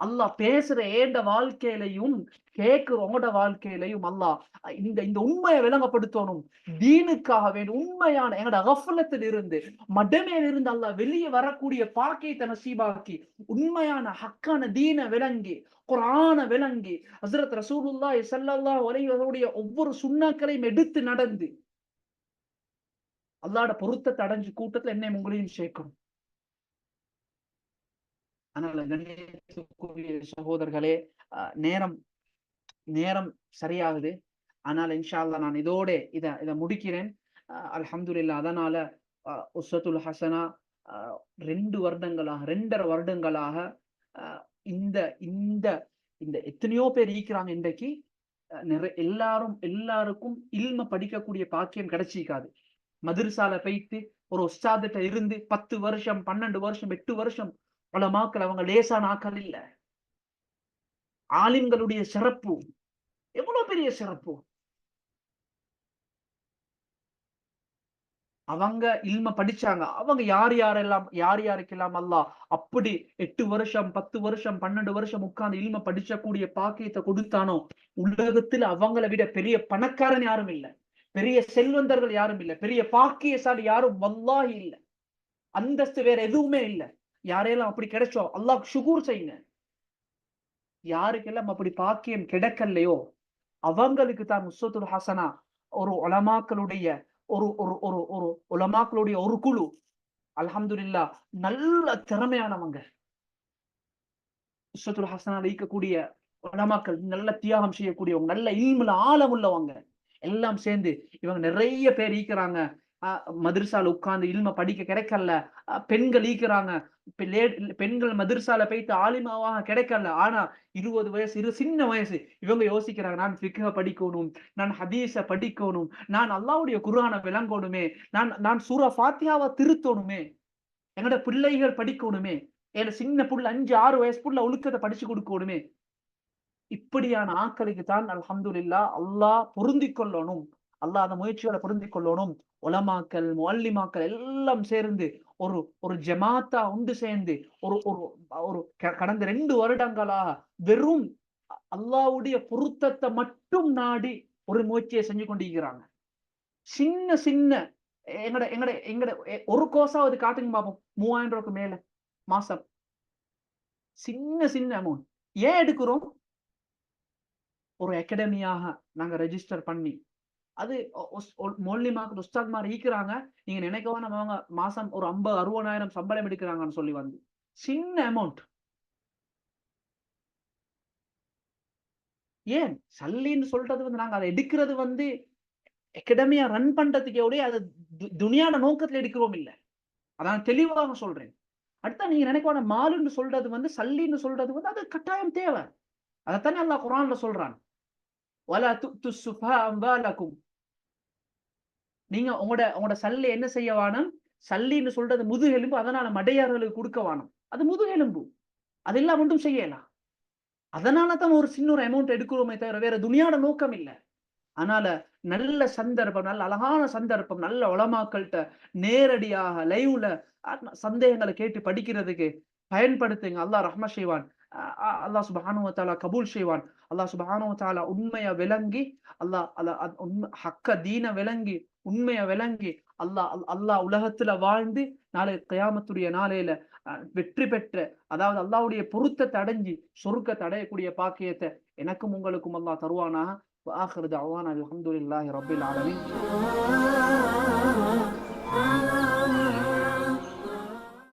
S1: அல்லாஹ் பேசுற ஏண்ட வாழ்க்கையிலையும் கேட்கிறவங்களோட வாழ்க்கையிலையும் அல்லாஹ் இந்த இந்த உண்மையை விளங்கப்படுத்தணும். தீனுக்காக வேண்டி உண்மையான எங்களோட அகஃபலத்தில் இருந்து மடமையில இருந்து அல்லாஹ் வெளியே வரக்கூடிய பாக்கியத்தை நசீபாக்கி உண்மையான ஹக்கான தீனை விளங்கி குர்ஆனை விளங்கி ஹஸ்ரத் ரசூலுல்லாஹி ஸல்லல்லாஹு அலைஹி வஸல்லம் ஒவ்வொரு சுன்னாக்களையும் எடுத்து நடந்து அல்லாஹ்வோட பொருத்தத்தை அடைஞ்சு கூட்டத்துல என்னை உங்களையும் சேர்க்கணும். அதனால கண்ணியத்துக்குரிய சகோதரர்களே, நேரம் நேரம் சரியாகுது. ஆனால் இன்ஷா அல்லாஹ் நான் இதோட இத முடிக்கிறேன். அல்ஹம்துலில்லாஹ். அதனால உஸ்வத்துல் ஹசனா 2 வருடங்களாக 2.5 வருடங்களாக இந்த இந்த இந்த எத்தனையோ பேர் ஈக்கிறாங்க. இன்றைக்கு எல்லாருக்கும் இல்ம படிக்கக்கூடிய பாக்கியம் கிடைச்சிக்காது. மதரசால போயிட்டு ஒரு உஸ்தாதிட்ட இருந்து 10 வருஷம் 12 வருஷம் 8 வருஷம் உலமாக்கள் அவங்க லேசான ஆக்கள் இல்ல. ஆலிம்களுடைய சிறப்பு எவ்வளவு பெரிய சிறப்பு. அவங்க இல்ம படிச்சாங்க. அவங்க யார் யாருக்கெல்லாம் அல்லாஹ் அப்படி 8 வருஷம் 10 வருஷம் 12 வருஷம் உட்கார்ந்து இல்ம படிச்சக்கூடிய பாக்கியத்தை கொடுத்தானோ, உலகத்தில் அவங்கள விட பெரிய பணக்காரன் யாரும் இல்ல, பெரிய செல்வந்தர்கள் யாரும் இல்ல, பெரிய பாக்கியசாலி யாரும் வல்லாஹி இல்ல. அந்தஸ்து வேற எதுவுமே இல்ல. யாரையெல்லாம் அப்படி கிடைச்சோ அல்லாஹ் ஷுகூர் செய்யுங்க. யாருக்கெல்லாம் அப்படி பாக்கியம் கிடைக்கலையோ அவங்களுக்கு தான் உஸ்வத்துல் ஹசனா ஒரு உலமாக்களுடைய ஒரு ஒரு ஒரு ஒரு உலமாக்களுடைய ஒரு குழு அல்ஹம்துலில்லாஹ் நல்ல திறமையானவங்க. உஸ்வத்துல் ஹசனா இருக்கக்கூடிய உலமாக்கள் நல்ல தியாகம் செய்யக்கூடியவங்க, நல்ல இல்முல ஆழம் உள்ளவங்க எல்லாம் சேர்ந்து இவங்க நிறைய பேர் ஈக்கிறாங்க. மதரசால உட்கார்ந்து இல்ம படிக்க கிடைக்கல. பெண்கள் ஈக்கிறாங்க. பெண்கள் மதரசால போயிட்டு ஆலிமாவாக கிடைக்கல. ஆனா 20 வயசு சின்ன வயசு இவங்க யோசிக்கிறாங்க, நான் ஃபிக்ஹ படிக்கணும், நான் ஹதீஸ படிக்கணும், நான் அல்லாஹ்வுடைய குர்ஆனை விளங்கணுமே, நான் சூரா ஃபாத்திஹாவை திருத்தணுமே, என்னோட பிள்ளைகள் படிக்கணுமே, என் சின்ன புள்ள 5 6 வயசு புள்ள ஒழுக்கத்தை படிச்சு கொடுக்கணுமே. இப்படியான ஆக்களுக்கு தான் அல்ஹம்துலில்லாஹ் அல்லாஹ் பொருந்திக் கொள்ளணும். அல்லாஹ் அந்த முயற்சிகளை பொருந்திக் கொள்ளணும். உலமாக்கள் முஅல்லிமாக்கள் எல்லாம் சேர்ந்து ஒரு ஒரு ஜமாத்தா ஒன்று சேர்ந்து ஒரு ஒரு ஒரு கடந்த 2 வருடங்களாக வெறும் அல்லாஹ்வுடைய பொருத்தத்தை மட்டும் நாடி ஒரு முயற்சியை செஞ்சு கொண்டிருக்கிறாங்க. சின்ன சின்ன எங்கட எங்கட எங்கட ஒரு கோர்ஸாவது காட்டுங்க பாப்போம். 3000 ரூபாய்க்கு மேல மாசம். சின்ன சின்ன அமௌண்ட். ஏன் எடுக்கிறோம்? ஒரு அகாடமியாக நாங்க ரெஜிஸ்டர் பண்ணி அது மொல்லிமாக்கு உஸ்தாத்மார் ஈக்குறாங்க. நீங்க நினைக்கவா நம்ம மாசம் ஒரு 50-60,000 சம்பளம் எடுக்கிறாங்கன்னு சொல்லி வந்து சின்ன அமௌண்ட். ஏன் சல்லின்னு சொல்றது வந்து நாங்க அதை எடுக்கிறது வந்து அகாடமியா ரன் பண்றதுக்கே அது துனியாட நோக்கத்துல எடுக்கிறோம் இல்ல. அதான் தெளிவாக சொல்றேன். அடுத்த நீங்க நினைக்கவான மாலுன்னு சொல்றது வந்து சல்லின்னு சொல்றது வந்து அது கட்டாயம் தேவை. அதைத்தானே அல்லாஹ் குர்ஆன்ல சொல்றான். வலா துத்து சுஃபா அம்வாலக்கும். நீங்க உங்களோட சல்லி என்ன செய்ய வானம்? சல்லின்னு சொல்றது முதுகெலும்பு. அதனால மடையார்களுக்கு கொடுக்க வானம். அது முதுகெலும்பு. அதெல்லாம் ஒன்றும் செய்யலாம். அதனால தான் ஒரு சின்ன ஒரு அமௌண்ட் எடுக்கிறோமே தவிர வேற துனியாட நோக்கம் இல்ல. அதனால நல்ல சந்தர்ப்பம், நல்ல அழகான சந்தர்ப்பம், நல்ல உலமாக்கள்கிட்ட நேரடியாக லைவ்ல சந்தேகங்களை கேட்டு படிக்கிறதுக்கு பயன்படுத்துங்க. அல்லாஹ் ரஹ்மத் செய்வான். அல்லாஹ் சுப்ஹானஹு வ தஆலா கபூல் செய்வான். அல்லாஹ் சுப்ஹானஹு வ தஆலா உண்மையை விளங்கி ஹக்க தீன விளங்கி உண்மையை விளங்கி அல்லாஹ் உலகத்துல வாழ்ந்து நாளை கியாமத்துடைய நாளையில வெற்றி பெற்ற, அதாவது அல்லாஹ்வுடைய பொருத்தத்தை அடைஞ்சி சொர்க்கத்தை அடையக்கூடிய பாக்கியத்தை எனக்கும் உங்களுக்கும் அல்லாஹ் தருவானாக. وآخر دعوانا الحمد لله رب العالمين.